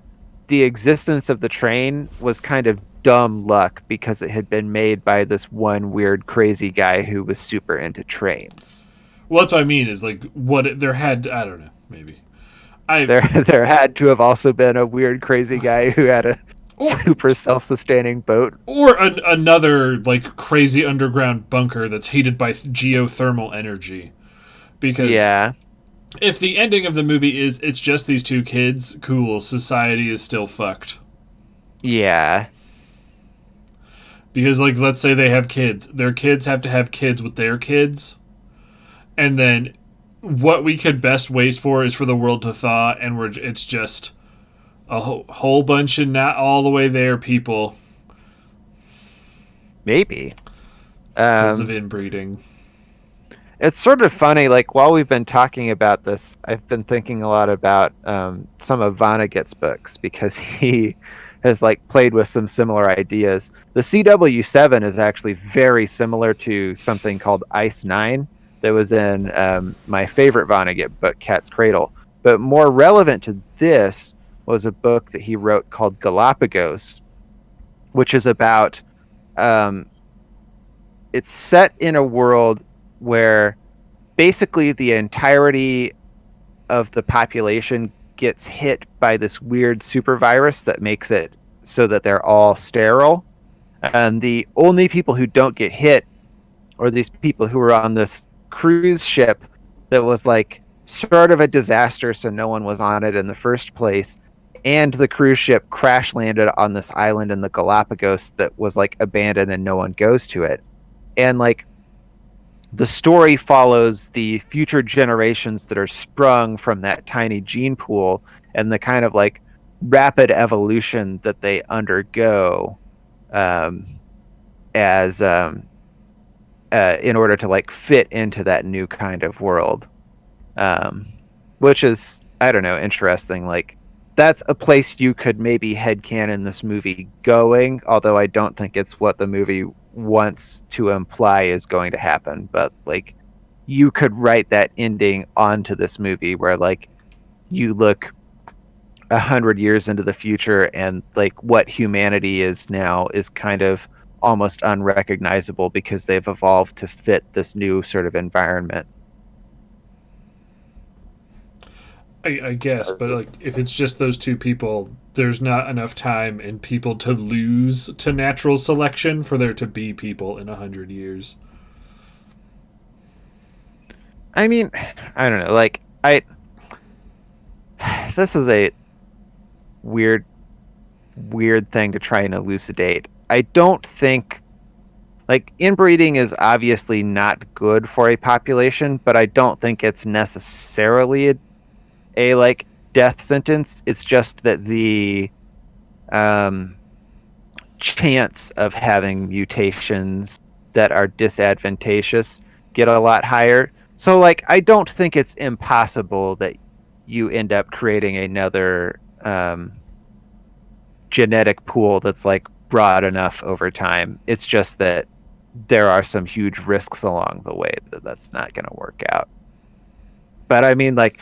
[SPEAKER 2] the existence of the train was kind of dumb luck because it had been made by this one weird crazy guy who was super into trains.
[SPEAKER 1] well, that's what I mean, is like what there had, I don't know, maybe I
[SPEAKER 2] There had to have also been a weird crazy guy who had a
[SPEAKER 1] or
[SPEAKER 2] super self-sustaining boat.
[SPEAKER 1] another like crazy underground bunker that's heated by geothermal energy. Because
[SPEAKER 2] Yeah.
[SPEAKER 1] if the ending of the movie is it's just these two kids, cool, society is still fucked.
[SPEAKER 2] Yeah.
[SPEAKER 1] Because, like, let's say they have kids, their kids have to have kids with their kids, and then what we could best wait for is for the world to thaw, and it's just a whole bunch of not all the way there people
[SPEAKER 2] Maybe.
[SPEAKER 1] because of
[SPEAKER 2] Um
[SPEAKER 1] inbreeding.
[SPEAKER 2] it's sort of funny, like, while we've been talking about this, I've been thinking a lot about some of Vonnegut's books because he has, like, played with some similar ideas. The CW7 is actually very similar to something called Ice 9 that was in my favorite Vonnegut book, Cat's Cradle. But more relevant to this was a book that he wrote called Galapagos, which is about um, it's set in a world where basically the entirety of the population gets hit by this weird super virus that makes it so that they're all sterile. And the only people who don't get hit are these people who are on this cruise ship that was like sort of a disaster, so no one was on it in the first place. And the cruise ship crash landed on this island in the Galapagos that was like abandoned and no one goes to it. And like the story follows the future generations that are sprung from that tiny gene pool and the kind of like rapid evolution that they undergo um, as in order to like fit into that new kind of world, um, which is, I don't know, interesting. Like, that's a place you could maybe headcanon this movie going, although I don't think it's what the movie wants to imply is going to happen. But like, you could write that ending onto this movie where like you look 100 years into the future and like what humanity is now is kind of almost unrecognizable because they've evolved to fit this new sort of environment.
[SPEAKER 1] I guess, but like if it's just those two people, there's not enough time and people to lose to natural selection for there to be people in 100 years.
[SPEAKER 2] I mean, I don't know. Like, I this is a weird, weird thing to try and elucidate. I don't think like inbreeding is obviously not good for a population, but I don't think it's necessarily a like death sentence. It's just that the um, chance of having mutations that are disadvantageous get a lot higher. So like I don't think it's impossible that you end up creating another genetic pool that's like broad enough over time. It's just that there are some huge risks along the way that that's not going to work out. But I mean, like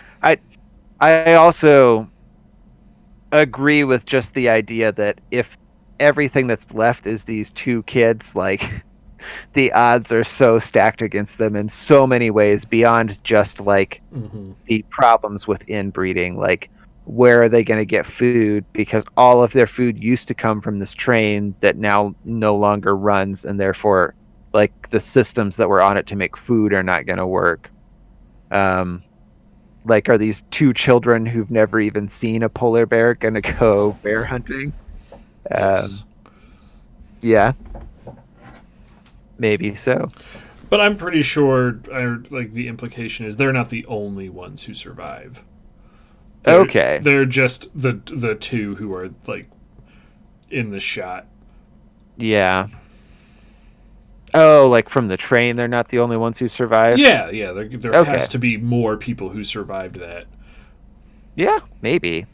[SPEAKER 2] I also agree with just the idea that if everything that's left is these two kids, like the odds are so stacked against them in so many ways beyond just like
[SPEAKER 1] Mm-hmm.
[SPEAKER 2] the problems with inbreeding. Like, where are they going to get food? Because all of their food used to come from this train that now no longer runs, and therefore like the systems that were on it to make food are not going to work. Like, are these two children who've never even seen a polar bear going to go bear hunting?
[SPEAKER 1] Yes.
[SPEAKER 2] Yeah, maybe so.
[SPEAKER 1] But I'm pretty sure, like the implication is they're not the only ones who survive.
[SPEAKER 2] Okay.
[SPEAKER 1] They're just the two who are like in the shot.
[SPEAKER 2] Yeah. Oh, like from the train, they're not the only ones who survived?
[SPEAKER 1] Yeah, yeah. There
[SPEAKER 2] Okay.
[SPEAKER 1] has to be more people who survived that.
[SPEAKER 2] Yeah, maybe.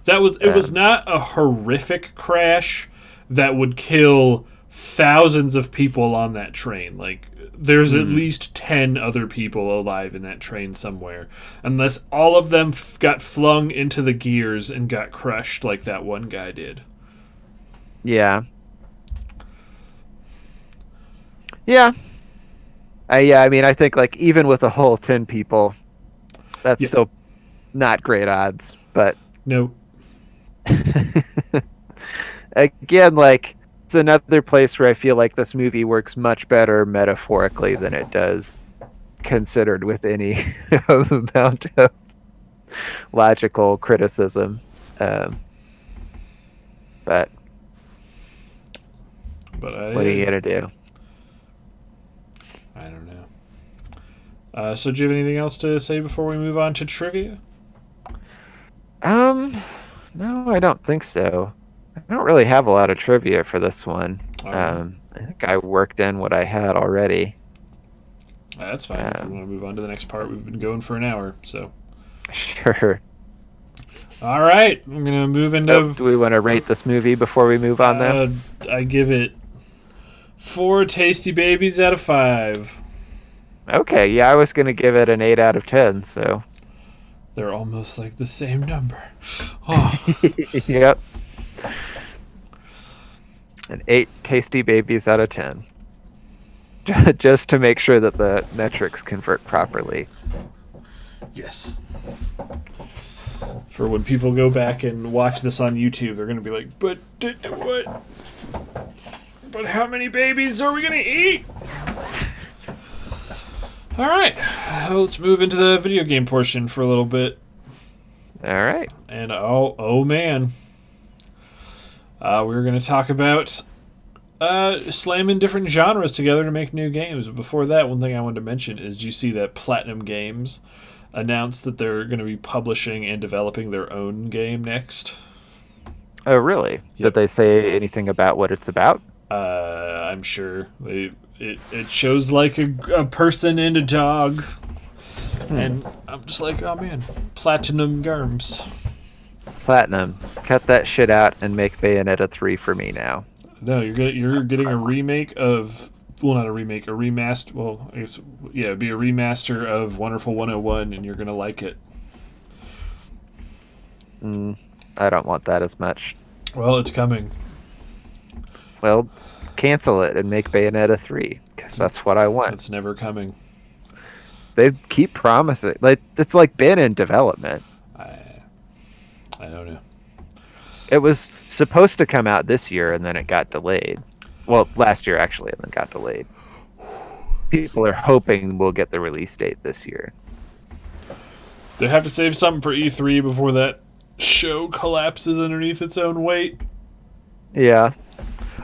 [SPEAKER 1] It was
[SPEAKER 2] Um,
[SPEAKER 1] not a horrific crash that would kill thousands of people on that train. Like there's at
[SPEAKER 2] hmm,
[SPEAKER 1] least 10 other people alive in that train somewhere, unless all of them got flung into the gears and got crushed like that one guy did.
[SPEAKER 2] yeah. Yeah. Yeah, I mean, I think like even with a whole 10 people, that's
[SPEAKER 1] Yeah.
[SPEAKER 2] still not great odds, but
[SPEAKER 1] No.
[SPEAKER 2] again, like it's another place where I feel like this movie works much better metaphorically than it does considered with any amount of logical criticism. Um, but
[SPEAKER 1] But
[SPEAKER 2] what are you gonna do?
[SPEAKER 1] I don't know. So do you have anything else to say before we move on to trivia?
[SPEAKER 2] Um, no, I don't think so. I don't really have a lot of trivia for this one.
[SPEAKER 1] All right.
[SPEAKER 2] I think I worked in what I had already.
[SPEAKER 1] That's fine. If we
[SPEAKER 2] Um,
[SPEAKER 1] want to move on to the next part, we've been going for an hour. So,
[SPEAKER 2] sure.
[SPEAKER 1] all right, I'm gonna move
[SPEAKER 2] Oh,
[SPEAKER 1] into.
[SPEAKER 2] do we want to rate this movie before we move on, though?
[SPEAKER 1] Uh, I give it 4 tasty babies out of 5.
[SPEAKER 2] Okay, yeah, I was gonna give it an 8 out of 10. So,
[SPEAKER 1] They're almost like the same number. Oh,
[SPEAKER 2] yep, an 8 tasty babies out of 10, just to make sure that the metrics convert properly.
[SPEAKER 1] yes. For when people go back and watch this on YouTube, they're gonna be like, "But what? But how many babies are we gonna eat?" All right, let's move into the video game portion for a little bit.
[SPEAKER 2] All right.
[SPEAKER 1] And oh man, we were going to talk about slamming different genres together to make new games. But before that, one thing I wanted to mention is, do you see that Platinum Games announced that they're going to be publishing and developing their own game next?
[SPEAKER 2] Oh, really? Did
[SPEAKER 1] Yep.
[SPEAKER 2] they say anything about what it's about?
[SPEAKER 1] I'm sure it shows like a person and a dog,
[SPEAKER 2] Hmm.
[SPEAKER 1] and I'm just like, oh man, Platinum Games.
[SPEAKER 2] Platinum, cut that shit out and make Bayonetta 3 for me now.
[SPEAKER 1] No, you're getting a remake of, well, not a remake, a remaster. Well, I guess, yeah, it'd be a remaster of Wonderful 101, and you're gonna like it.
[SPEAKER 2] Mm, I don't want that as much.
[SPEAKER 1] Well, it's coming.
[SPEAKER 2] Well, cancel it and make Bayonetta 3, because
[SPEAKER 1] It's,
[SPEAKER 2] that's what I want.
[SPEAKER 1] it's never coming.
[SPEAKER 2] They keep promising. Like, it's like been in development.
[SPEAKER 1] I I don't know.
[SPEAKER 2] It was supposed to come out this year and then it got delayed. Well, last year actually, and then got delayed. People are hoping we'll get the release date this year.
[SPEAKER 1] They have to save something for E3 before that show collapses underneath its own weight.
[SPEAKER 2] Yeah.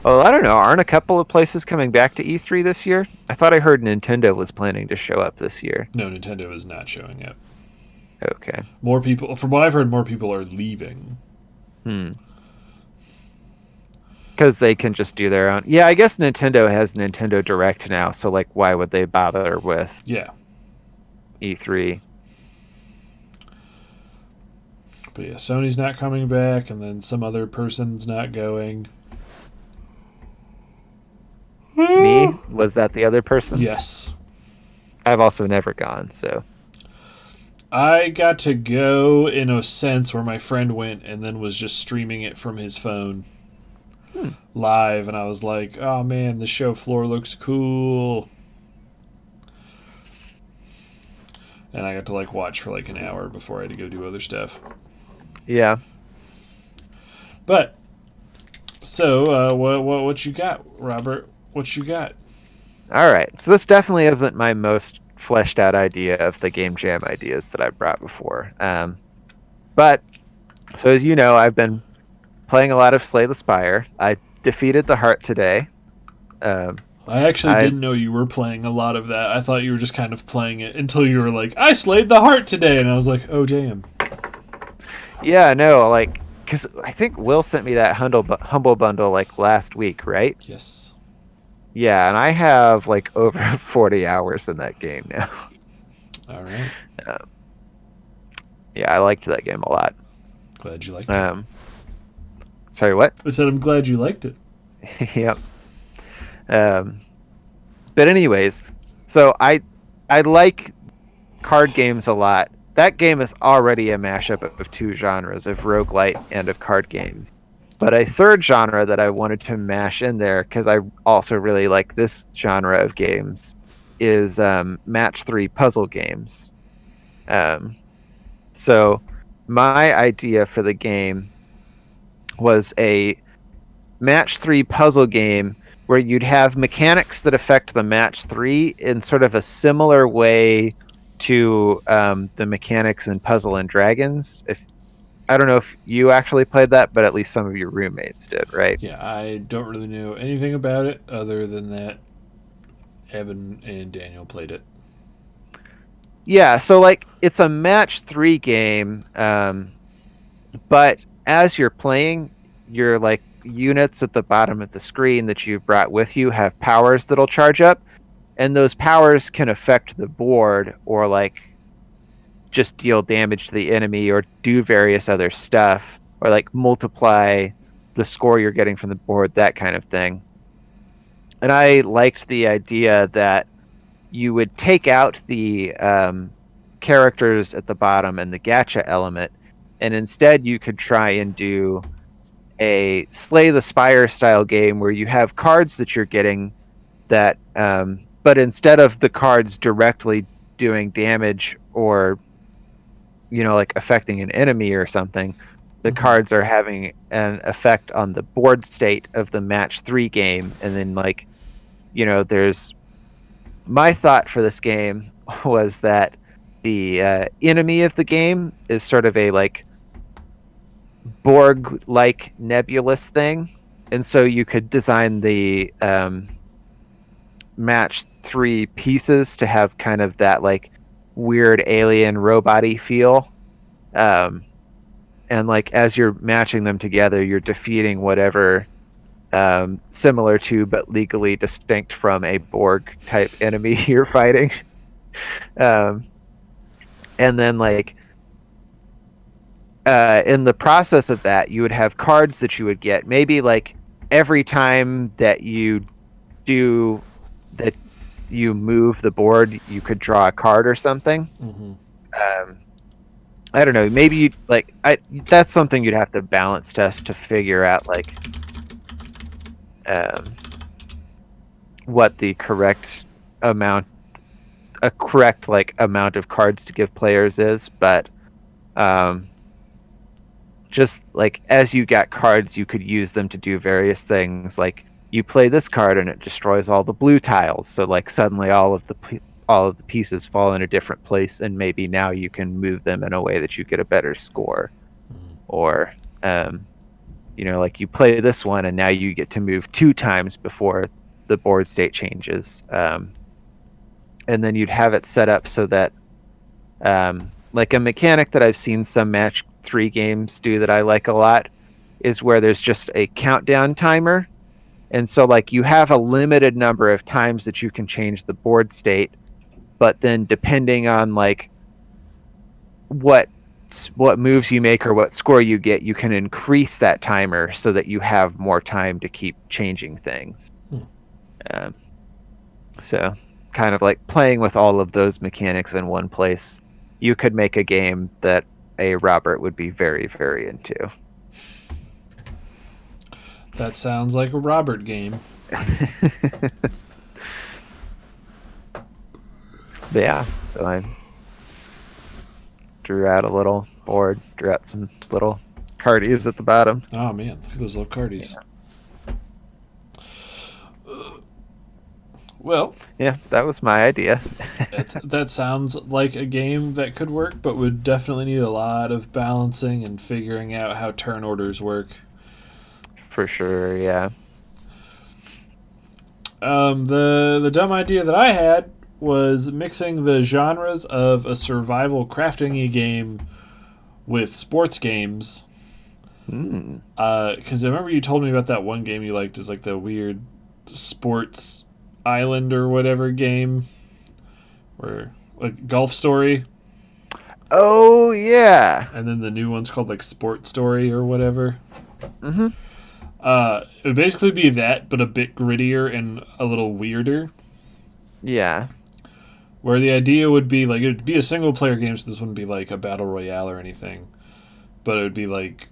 [SPEAKER 2] Oh, I don't know. Aren't a couple of places coming back to E3 this year? I thought I heard Nintendo was planning to show up this year.
[SPEAKER 1] No, Nintendo is not showing up.
[SPEAKER 2] Okay.
[SPEAKER 1] More people, from what I've heard, more people are leaving.
[SPEAKER 2] Hmm. Because they can just do their own. Yeah, I guess Nintendo has Nintendo Direct now, so like, why would they bother with
[SPEAKER 1] Yeah,
[SPEAKER 2] E3?
[SPEAKER 1] but yeah, Sony's not coming back, and then some other person's not going.
[SPEAKER 2] Me? Was that the other person?
[SPEAKER 1] Yes.
[SPEAKER 2] I've also never gone, so.
[SPEAKER 1] I got to go in a sense where my friend went and then was just streaming it from his phone
[SPEAKER 2] Hmm.
[SPEAKER 1] live, and I was like, oh man, the show floor looks cool. And I got to like watch for like an hour before I had to go do other stuff.
[SPEAKER 2] Yeah.
[SPEAKER 1] But so what you got, Robert? What you got?
[SPEAKER 2] All right. So this definitely isn't my most fleshed out idea of the game jam ideas that I've brought before. But so as you know, I've been playing a lot of Slay the Spire. I defeated the heart today. Um,
[SPEAKER 1] I actually
[SPEAKER 2] I
[SPEAKER 1] didn't know you were playing a lot of that. I thought you were just kind of playing it until you were like, I slayed the heart today. And I was like, oh, damn.
[SPEAKER 2] yeah, no, like because I think Will sent me that humble bundle like last week, right?
[SPEAKER 1] Yes.
[SPEAKER 2] Yeah, and I have like over 40 hours in that game now.
[SPEAKER 1] All right.
[SPEAKER 2] Um, yeah, I liked that game a lot.
[SPEAKER 1] Glad you liked it.
[SPEAKER 2] Um, sorry, what?
[SPEAKER 1] I said, I'm glad you liked it.
[SPEAKER 2] Yep. Um, but anyways, so I like card games a lot. That game is already a mashup of two genres, of roguelite and of card games. But a third genre that I wanted to mash in there, because I also really like this genre of games, is match three puzzle games. Um, so my idea for the game was a match three puzzle game where you'd have mechanics that affect the match three in sort of a similar way to the mechanics in Puzzle and Dragons. If I don't know if you actually played that, but at least some of your roommates did, right?
[SPEAKER 1] Yeah, I don't really know anything about it other than that Evan and Daniel played it.
[SPEAKER 2] Yeah, so like it's a match three game, but as you're playing, your like units at the bottom of the screen that you've brought with you have powers that'll charge up, and those powers can affect the board or like just deal damage to the enemy or do various other stuff or like multiply the score you're getting from the board, that kind of thing. And I liked the idea that you would take out the characters at the bottom and the gacha element, and instead you could try and do a Slay the Spire style game where you have cards that you're getting that, but instead of the cards directly doing damage or like affecting an enemy or something, the
[SPEAKER 1] Mm-hmm.
[SPEAKER 2] cards are having an effect on the board state of the match three game, and then like there's my thought for this game was that the enemy of the game is sort of a like Borg like nebulous thing, and so you could design the match three pieces to have kind of that like weird alien robot-y feel. Um, and like as you're matching them together, you're defeating whatever similar to but legally distinct from a Borg type enemy you're fighting. Um, and then like in the process of that, you would have cards that you would get. Maybe like every time that you do that, you move the board, you could draw a card or something.
[SPEAKER 1] Mm-hmm.
[SPEAKER 2] Um, I don't know. Maybe you like that's something you'd have to balance test to figure out like um, what the amount, correct like amount of cards to give players is. But um, just like as you got cards, you could use them to do various things. Like you play this card and it destroys all the blue tiles, so like suddenly all of the pieces fall in a different place, and maybe now you can move them in a way that you get a better score.
[SPEAKER 1] Mm-hmm.
[SPEAKER 2] Or like you play this one and now you get to move two times before the board state changes. And then you'd have it set up so that like a mechanic that I've seen some match three games do that I like a lot is where there's just a countdown timer. And so like you have a limited number of times that you can change the board state, but then depending on like what moves you make or what score you get, you can increase that timer so that you have more time to keep changing things.
[SPEAKER 1] Hmm.
[SPEAKER 2] Um, so kind of like playing with all of those mechanics in one place, you could make a game that a Robert would be very, very into.
[SPEAKER 1] That sounds like a Robert game.
[SPEAKER 2] Yeah, so I drew out a little board, drew out some little cardies at the bottom.
[SPEAKER 1] Oh man, look at those little cardies.
[SPEAKER 2] Yeah.
[SPEAKER 1] Well,
[SPEAKER 2] Yeah, that was my idea.
[SPEAKER 1] that sounds like a game that could work, but would definitely need a lot of balancing and figuring out how turn orders work.
[SPEAKER 2] For sure, yeah.
[SPEAKER 1] The dumb idea that I had was mixing the genres of a survival crafting game with sports games.
[SPEAKER 2] Mm.
[SPEAKER 1] Because I remember you told me about that one game you liked, is like the weird sports island or whatever game, where like Golf Story,
[SPEAKER 2] Oh yeah.
[SPEAKER 1] and then the new one's called like Sport Story or whatever.
[SPEAKER 2] Mm-hmm.
[SPEAKER 1] It would basically be that, but a bit grittier and a little weirder.
[SPEAKER 2] Yeah.
[SPEAKER 1] Where the idea would be like it would be a single player game, so this wouldn't be like a battle royale or anything. But it would be like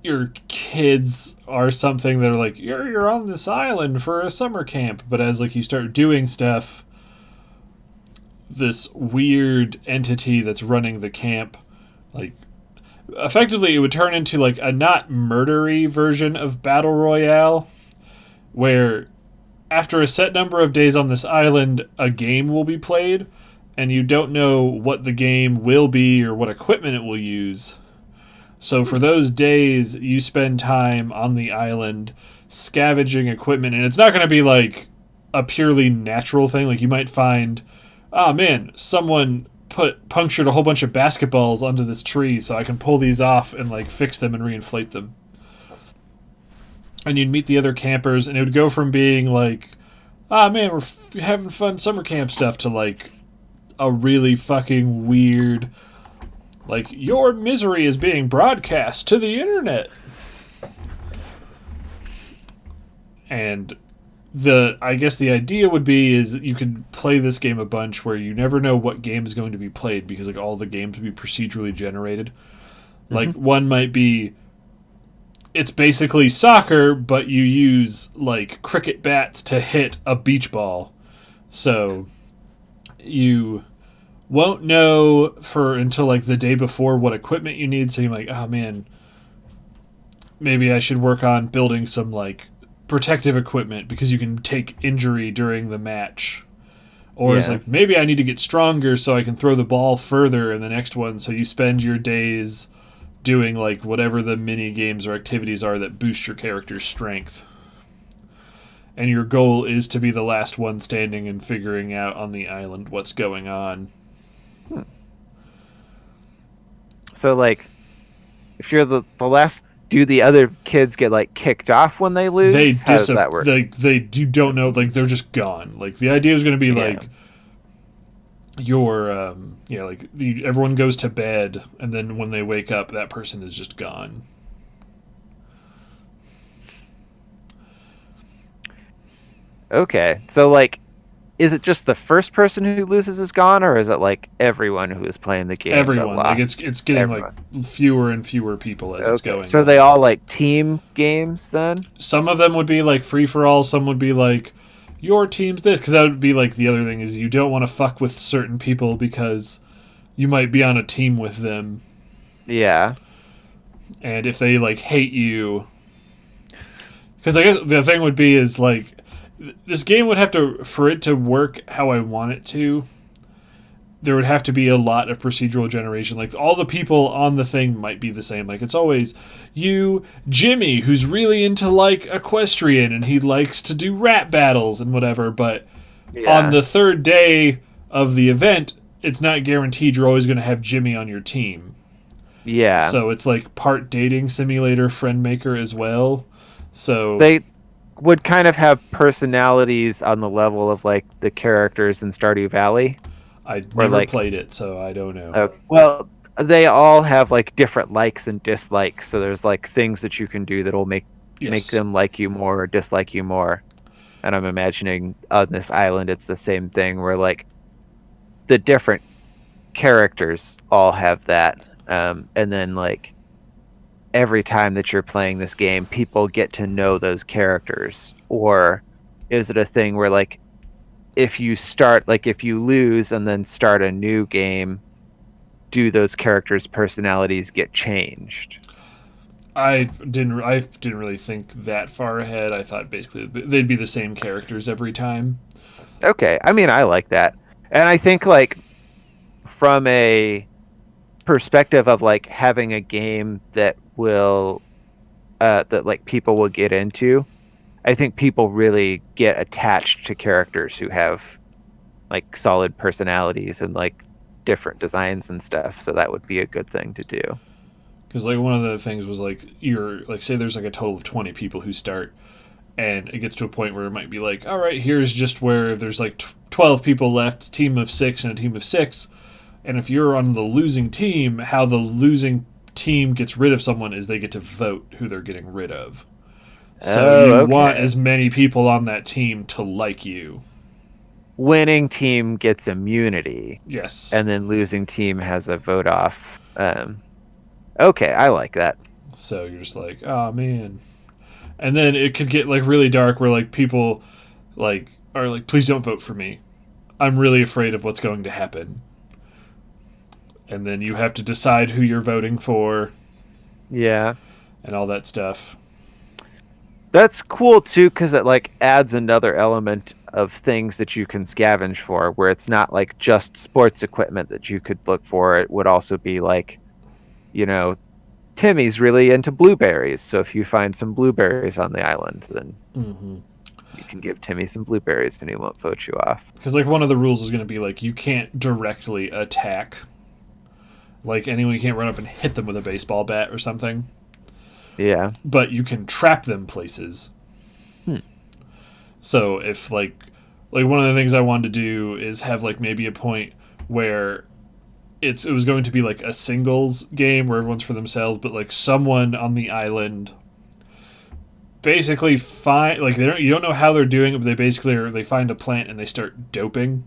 [SPEAKER 1] your kids are something that are like you're on this island for a summer camp, but as like you start doing stuff, this weird entity that's running the camp, like effectively it would turn into like a not murdery version of battle royale, where after a set number of days on this island, a game will be played, and you don't know what the game will be or what equipment it will use. So for those days, you spend time on the island scavenging equipment, and it's not going to be like a purely natural thing. Like you might find, oh man, someone punctured a whole bunch of basketballs onto this tree, so I can pull these off and like fix them and reinflate them. And you'd meet the other campers, and it would go from being like, ah man, we're having fun summer camp stuff, to like a really fucking weird, like your misery is being broadcast to the internet. And I guess the idea would be is you could play this game a bunch where you never know what game is going to be played, because like all the games would be procedurally generated. Like one might be, it's basically soccer, but you use like cricket bats to hit a beach ball. So you won't know for until like the day before what equipment you need. So you're like, oh man, maybe I should work on building some like protective equipment because you can take injury during the match. Or it's like, maybe I need to get stronger so I can throw the ball further in the next one. So you spend your days doing like whatever the mini games or activities are that boost your character's strength. And your goal is to be the last one standing and figuring out on the island what's going on.
[SPEAKER 2] So like, if you're the last, do the other kids get like kicked off when they lose? How does that work?
[SPEAKER 1] They you don't know, like they're just gone. Like the idea is going to be like your like everyone goes to bed, and then when they wake up, that person is just gone.
[SPEAKER 2] Okay, so like, is it just the first person who loses is gone, or is it like everyone who is playing the game?
[SPEAKER 1] Everyone, like it's getting
[SPEAKER 2] everyone.
[SPEAKER 1] Like fewer and fewer people as it's going.
[SPEAKER 2] So are they all like team games then?
[SPEAKER 1] Some of them would be like free for all. Some would be like your team's this, because that would be like the other thing is you don't want to fuck with certain people because you might be on a team with them.
[SPEAKER 2] Yeah.
[SPEAKER 1] And if they like hate you, because I guess the thing would be is like this game would have to, for it to work how I want it to, there would have to be a lot of procedural generation. Like all the people on the thing might be the same. Like it's always you, Jimmy, who's really into like equestrian and he likes to do rap battles and whatever. But on the third day of the event, it's not guaranteed you're always going to have Jimmy on your team.
[SPEAKER 2] Yeah.
[SPEAKER 1] So it's like part dating simulator, friend maker as well. So
[SPEAKER 2] they would kind of have personalities on the level of like the characters in Stardew Valley.
[SPEAKER 1] I never played it, so I don't know.
[SPEAKER 2] Well, they all have like different likes and dislikes, so there's like things that you can do that will make them like you more or dislike you more. And I'm imagining on this island it's the same thing where like the different characters all have that, and then like every time that you're playing this game, people get to know those characters? Or is it a thing where like if you lose and then start a new game, do those characters' personalities get changed?
[SPEAKER 1] I didn't really think that far ahead. I thought basically they'd be the same characters every time.
[SPEAKER 2] Okay, I mean, I like that. And I think like from a perspective of like having a game that will that like people will get into, I think people really get attached to characters who have like solid personalities and like different designs and stuff. So that would be a good thing to do.
[SPEAKER 1] Because like one of the things was like you're like say there's like a total of 20 people who start, and it gets to a point where it might be like, all right, here's just where there's like 12 people left, team of 6 and a team of 6, and if you're on the losing team, how the losing team gets rid of someone is they get to vote who they're getting rid of. So
[SPEAKER 2] Oh,
[SPEAKER 1] you want
[SPEAKER 2] okay.
[SPEAKER 1] as many people on that team to like you.
[SPEAKER 2] Winning team gets immunity,
[SPEAKER 1] Yes.
[SPEAKER 2] and then losing team has a vote off. Okay, I like that.
[SPEAKER 1] So you're just like, oh man. And then it could get like really dark where like people like are like, please don't vote for me. I'm really afraid of what's going to happen. And then you have to decide who you're voting for
[SPEAKER 2] Yeah.
[SPEAKER 1] and all that stuff.
[SPEAKER 2] That's cool too, because it like adds another element of things that you can scavenge for, where it's not like just sports equipment that you could look for. It would also be like, you know, Timmy's really into blueberries, so if you find some blueberries on the island, then
[SPEAKER 1] Mm-hmm.
[SPEAKER 2] you can give Timmy some blueberries and he won't vote you off.
[SPEAKER 1] Because like one of the rules is going to be like you can't directly attack. Like anyone, you can't run up and hit them with a baseball bat or something.
[SPEAKER 2] Yeah.
[SPEAKER 1] But you can trap them places.
[SPEAKER 2] Hmm.
[SPEAKER 1] So if like one of the things I wanted to do is have like maybe a point where it was going to be like a singles game where everyone's for themselves, but like someone on the island basically find like you don't know how they're doing it, but they find a plant and they start doping.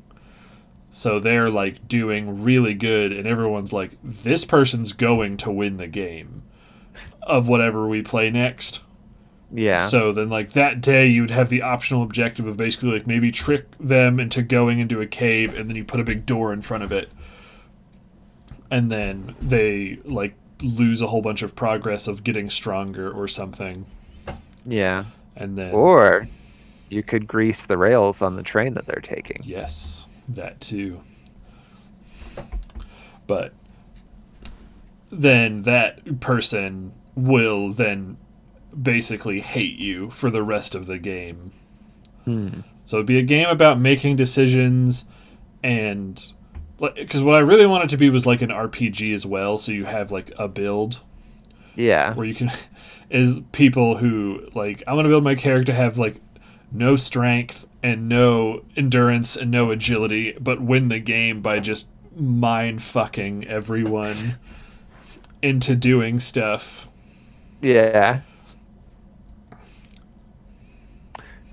[SPEAKER 1] So they're like doing really good, and everyone's like, this person's going to win the game of whatever we play next.
[SPEAKER 2] Yeah.
[SPEAKER 1] So then, like that day, you'd have the optional objective of basically like maybe trick them into going into a cave, and then you put a big door in front of it, and then they like lose a whole bunch of progress of getting stronger or something,
[SPEAKER 2] Yeah.
[SPEAKER 1] and then
[SPEAKER 2] Or you could grease the rails on the train that they're taking.
[SPEAKER 1] yes, that too. But then that person will then basically hate you for the rest of the game.
[SPEAKER 2] Hmm.
[SPEAKER 1] So it'd be a game about making decisions, and because what I really wanted it to be was like an RPG as well. So you have like a build
[SPEAKER 2] Yeah.
[SPEAKER 1] where you can is people who like I'm gonna build my character to have like no strength and no endurance and no agility, but win the game by just mind fucking everyone into doing stuff.
[SPEAKER 2] Yeah.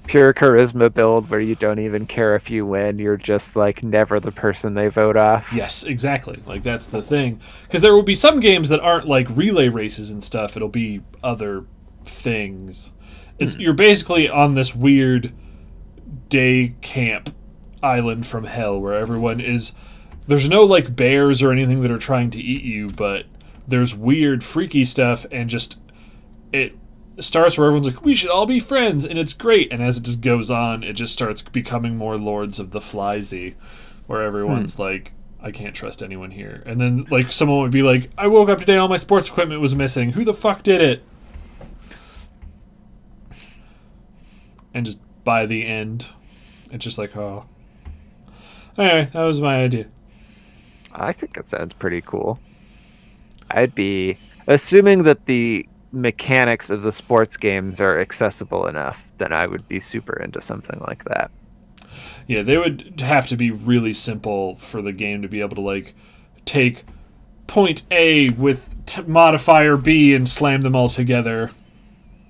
[SPEAKER 2] Pure charisma build where you don't even care if you win. You're just like never the person they vote off.
[SPEAKER 1] Yes, exactly. Like that's the thing. Because there will be some games that aren't like relay races and stuff. It'll be other things. It's you're basically on this weird day camp island from hell where everyone is. There's no like bears or anything that are trying to eat you, but there's weird, freaky stuff, and just it starts where everyone's like, we should all be friends, and it's great. And as it just goes on, it just starts becoming more Lords of the Fliesy, where everyone's like, I can't trust anyone here. And then like someone would be like, I woke up today and all my sports equipment was missing. Who the fuck did it? And just by the end, it's just like, oh. Anyway, that was my idea.
[SPEAKER 2] I think it sounds pretty cool. I'd be assuming that the mechanics of the sports games are accessible enough, then I would be super into something like that.
[SPEAKER 1] Yeah, they would have to be really simple for the game to be able to like take point A with modifier B and slam them all together.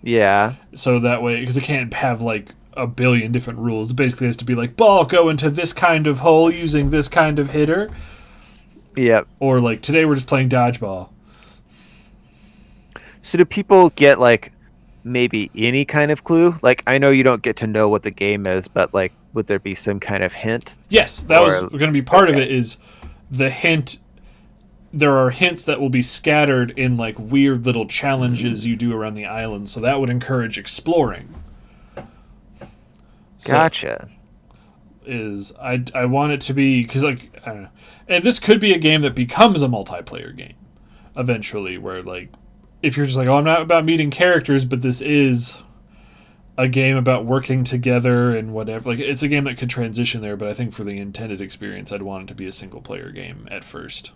[SPEAKER 2] Yeah.
[SPEAKER 1] So that way, because it can't have like a billion different rules. It basically has to be like ball go into this kind of hole using this kind of hitter,
[SPEAKER 2] Yep.
[SPEAKER 1] or like today we're just playing dodgeball.
[SPEAKER 2] So do people get like maybe any kind of clue? Like I know you don't get to know what the game is, but like would there be some kind of hint?
[SPEAKER 1] Yes, that was
[SPEAKER 2] Or
[SPEAKER 1] going to be part of
[SPEAKER 2] okay.
[SPEAKER 1] it. Is the hint? There are hints that will be scattered in like weird little challenges you do around the island, so that would encourage exploring. So,
[SPEAKER 2] Gotcha.
[SPEAKER 1] is I want it to be, because like I don't know, and this could be a game that becomes a multiplayer game eventually, where like if you're just like, oh, I'm not about meeting characters, but this is a game about working together and whatever. Like it's a game that could transition there, but I think for the intended experience, I'd want it to be a single player game at first.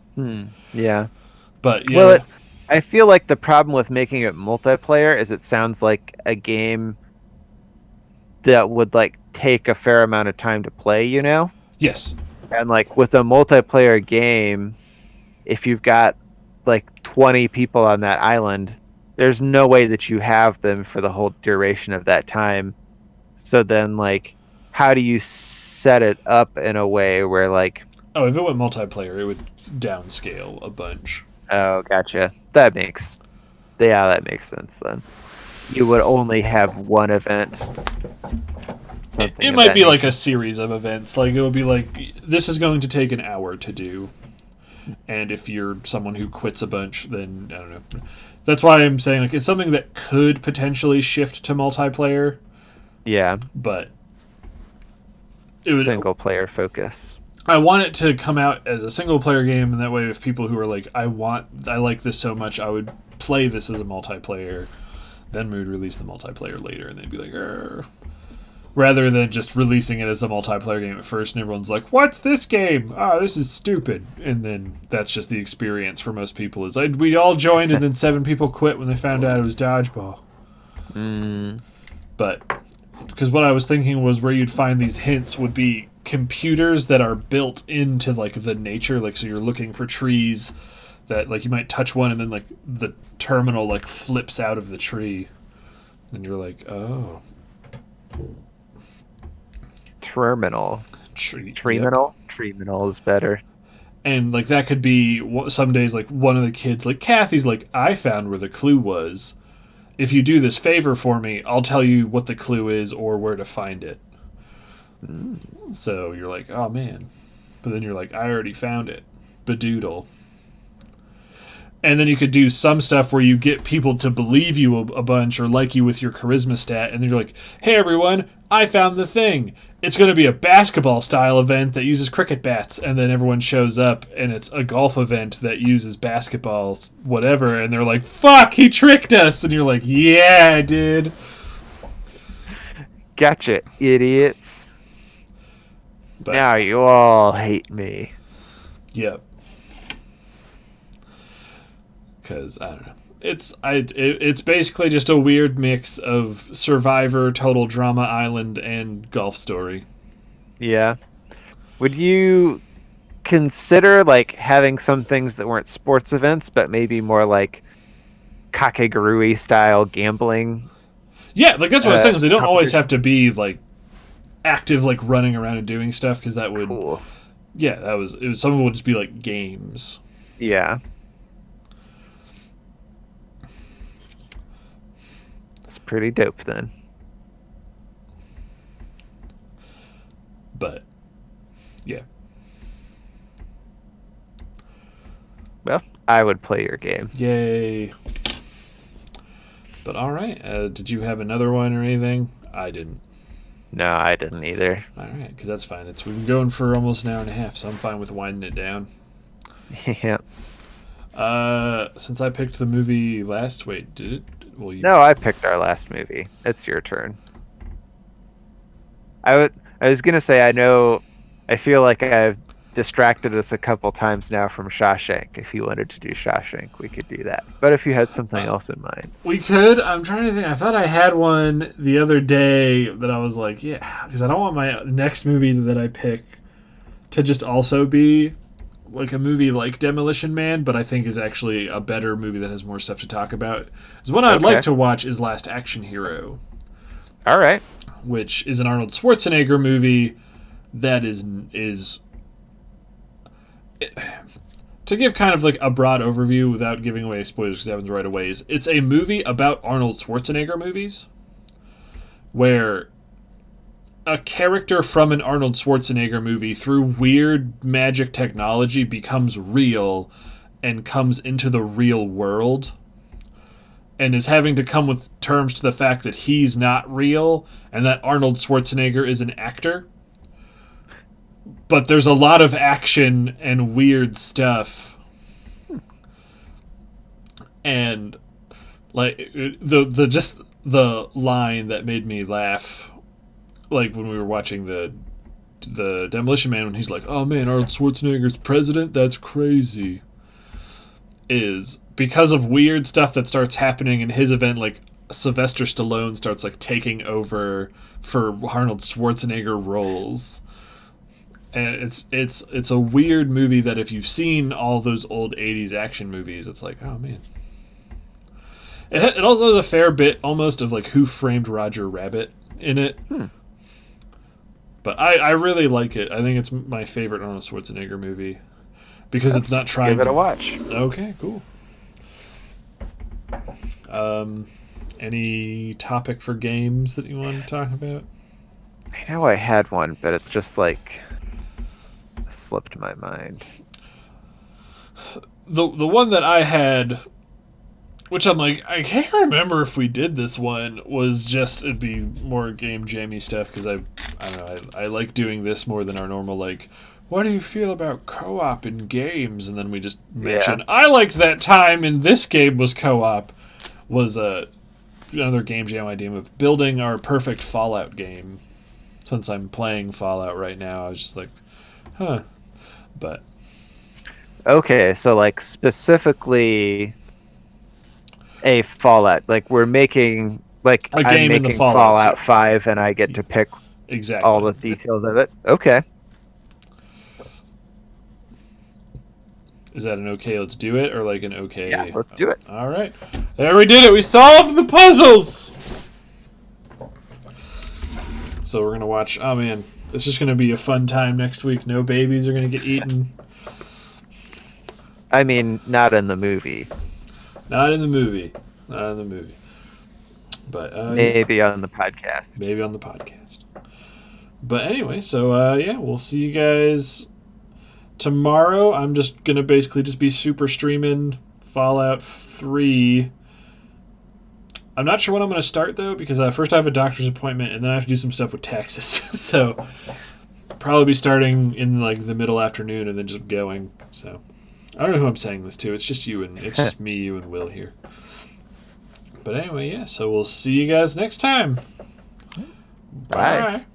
[SPEAKER 2] Yeah.
[SPEAKER 1] But
[SPEAKER 2] Well,
[SPEAKER 1] yeah,
[SPEAKER 2] I feel like the problem with making it multiplayer is it sounds like a game that would like take a fair amount of time to play, you know?
[SPEAKER 1] yes,
[SPEAKER 2] And like with a multiplayer game, if you've got like 20 people on that island, there's no way that you have them for the whole duration of that time. So then like how do you set it up in a way where like,
[SPEAKER 1] oh, if it went multiplayer, it would downscale a bunch.
[SPEAKER 2] oh, gotcha. That makes sense then. You would only have one event.
[SPEAKER 1] It might be like a series of events. Like it would be like, this is going to take an hour to do, and if you're someone who quits a bunch, then I don't know. That's why I'm saying like it's something that could potentially shift to multiplayer,
[SPEAKER 2] Yeah,
[SPEAKER 1] but it would.
[SPEAKER 2] single player focus.
[SPEAKER 1] I want it to come out as a single player game, and that way, if people who are like, I like this so much, I would play this as a multiplayer. Then we would release the multiplayer later, and they'd be like, "Arr." Rather than just releasing it as a multiplayer game at first, and everyone's like, "What's this game? Oh, this is stupid." And then that's just the experience for most people. Is like we all joined, and then 7 people quit when they found out it was dodgeball. But because what I was thinking was where you'd find these hints would be computers that are built into like the nature, like so you're looking for trees that like you might touch one and then like the terminal like flips out of the tree, and you're like, oh,
[SPEAKER 2] Terminal.
[SPEAKER 1] tree,
[SPEAKER 2] Treeminal? Yep. Treeminal is better.
[SPEAKER 1] And like that could be some days like one of the kids, like Kathy's like, I found where the clue was. If you do this favor for me, I'll tell you what the clue is or where to find it. So you're like, oh man. But then you're like, I already found it. Badoodle. And then you could do some stuff where you get people to believe you a bunch or like you with your charisma stat. And then you're like, hey everyone, I found the thing. It's going to be a basketball style event that uses cricket bats. And then everyone shows up and it's a golf event that uses basketball, whatever. And they're like, fuck, he tricked us. And you're like, yeah, I did.
[SPEAKER 2] Gotcha, idiots. But now you all hate me.
[SPEAKER 1] Yep. Because I don't know, it's basically just a weird mix of Survivor, Total Drama Island, and Golf Story.
[SPEAKER 2] Yeah. Would you consider like having some things that weren't sports events, but maybe more like Kakegurui style gambling?
[SPEAKER 1] Yeah, like that's what I was saying. Is they don't always have to be like active, like running around and doing stuff, because that would.
[SPEAKER 2] Cool.
[SPEAKER 1] Yeah, it was. Some of it would just be like games.
[SPEAKER 2] Yeah. It's pretty dope then.
[SPEAKER 1] But, yeah.
[SPEAKER 2] Well, I would play your game.
[SPEAKER 1] Yay. But alright, did you have another one or anything? I didn't.
[SPEAKER 2] No, I didn't either.
[SPEAKER 1] Alright, because that's fine. We've been going for almost an hour and a half, so I'm fine with winding it down.
[SPEAKER 2] Yeah.
[SPEAKER 1] Since I picked the movie last, wait, did it? Well,
[SPEAKER 2] No, I picked our last movie. It's your turn. I was gonna say I feel like I've distracted us a couple times now from Shawshank. If you wanted to do Shawshank, we could do that. But if you had something else in mind,
[SPEAKER 1] we could. I'm trying to think. I thought I had one the other day that I was like, yeah, because I don't want my next movie that I pick to just also be like a movie like Demolition Man, but I think is actually a better movie that has more stuff to talk about. Because one I'd like to watch is Last Action Hero.
[SPEAKER 2] All right.
[SPEAKER 1] Which is an Arnold Schwarzenegger movie that is to give kind of like a broad overview without giving away spoilers because it happens right away. It's a movie about Arnold Schwarzenegger movies where a character from an Arnold Schwarzenegger movie through weird magic technology becomes real and comes into the real world and is having to come with terms to the fact that he's not real and that Arnold Schwarzenegger is an actor. but there's a lot of action and weird stuff. And like the line that made me laugh, like when we were watching the Demolition Man, when he's like, "Oh man, Arnold Schwarzenegger's president? That's crazy." Is because of weird stuff that starts happening in his event, like Sylvester Stallone starts like taking over for Arnold Schwarzenegger roles. And it's a weird movie that if you've seen all those old 80s action movies, it's like, oh man. It also has a fair bit almost of like Who Framed Roger Rabbit in it. But I really like it. I think it's my favorite Arnold Schwarzenegger movie because it's not trying
[SPEAKER 2] Give it a watch.
[SPEAKER 1] Okay, cool. Any topic for games that you want to talk about?
[SPEAKER 2] I know I had one, but it's just like slipped my mind.
[SPEAKER 1] The one that I had, which I'm like, I can't remember if we did this one, was just, it'd be more game jammy stuff, because I don't know, I like doing this more than our normal, like, what do you feel about co-op in games? And then we just mention, I liked that time in this game was co-op, was another game jam idea of building our perfect Fallout game. Since I'm playing Fallout right now, I was just like, huh. But
[SPEAKER 2] okay, so like specifically a Fallout, like we're making like
[SPEAKER 1] a game
[SPEAKER 2] I'm making
[SPEAKER 1] in the Fallout
[SPEAKER 2] 5 and I get to pick
[SPEAKER 1] exactly
[SPEAKER 2] all the details of it. Okay.
[SPEAKER 1] Is that an okay, let's do it, or like an okay?
[SPEAKER 2] Yeah, let's do it.
[SPEAKER 1] All right. There, we did it. We solved the puzzles. So we're going to watch, oh man, it's just going to be a fun time next week. No babies are going to get eaten.
[SPEAKER 2] I mean, not in the movie.
[SPEAKER 1] Not in the movie. Not in the movie. But
[SPEAKER 2] maybe on the podcast.
[SPEAKER 1] Maybe on the podcast. But anyway, so yeah, we'll see you guys tomorrow. I'm just going to basically just be super streaming Fallout 3. I'm not sure when I'm going to start, though, because first I have a doctor's appointment, and then I have to do some stuff with taxes. So probably be starting in like the middle afternoon and then just going. So I don't know who I'm saying this to. It's just you and it's just me, you, and Will here. But anyway, yeah. So we'll see you guys next time.
[SPEAKER 2] Bye.
[SPEAKER 1] Bye.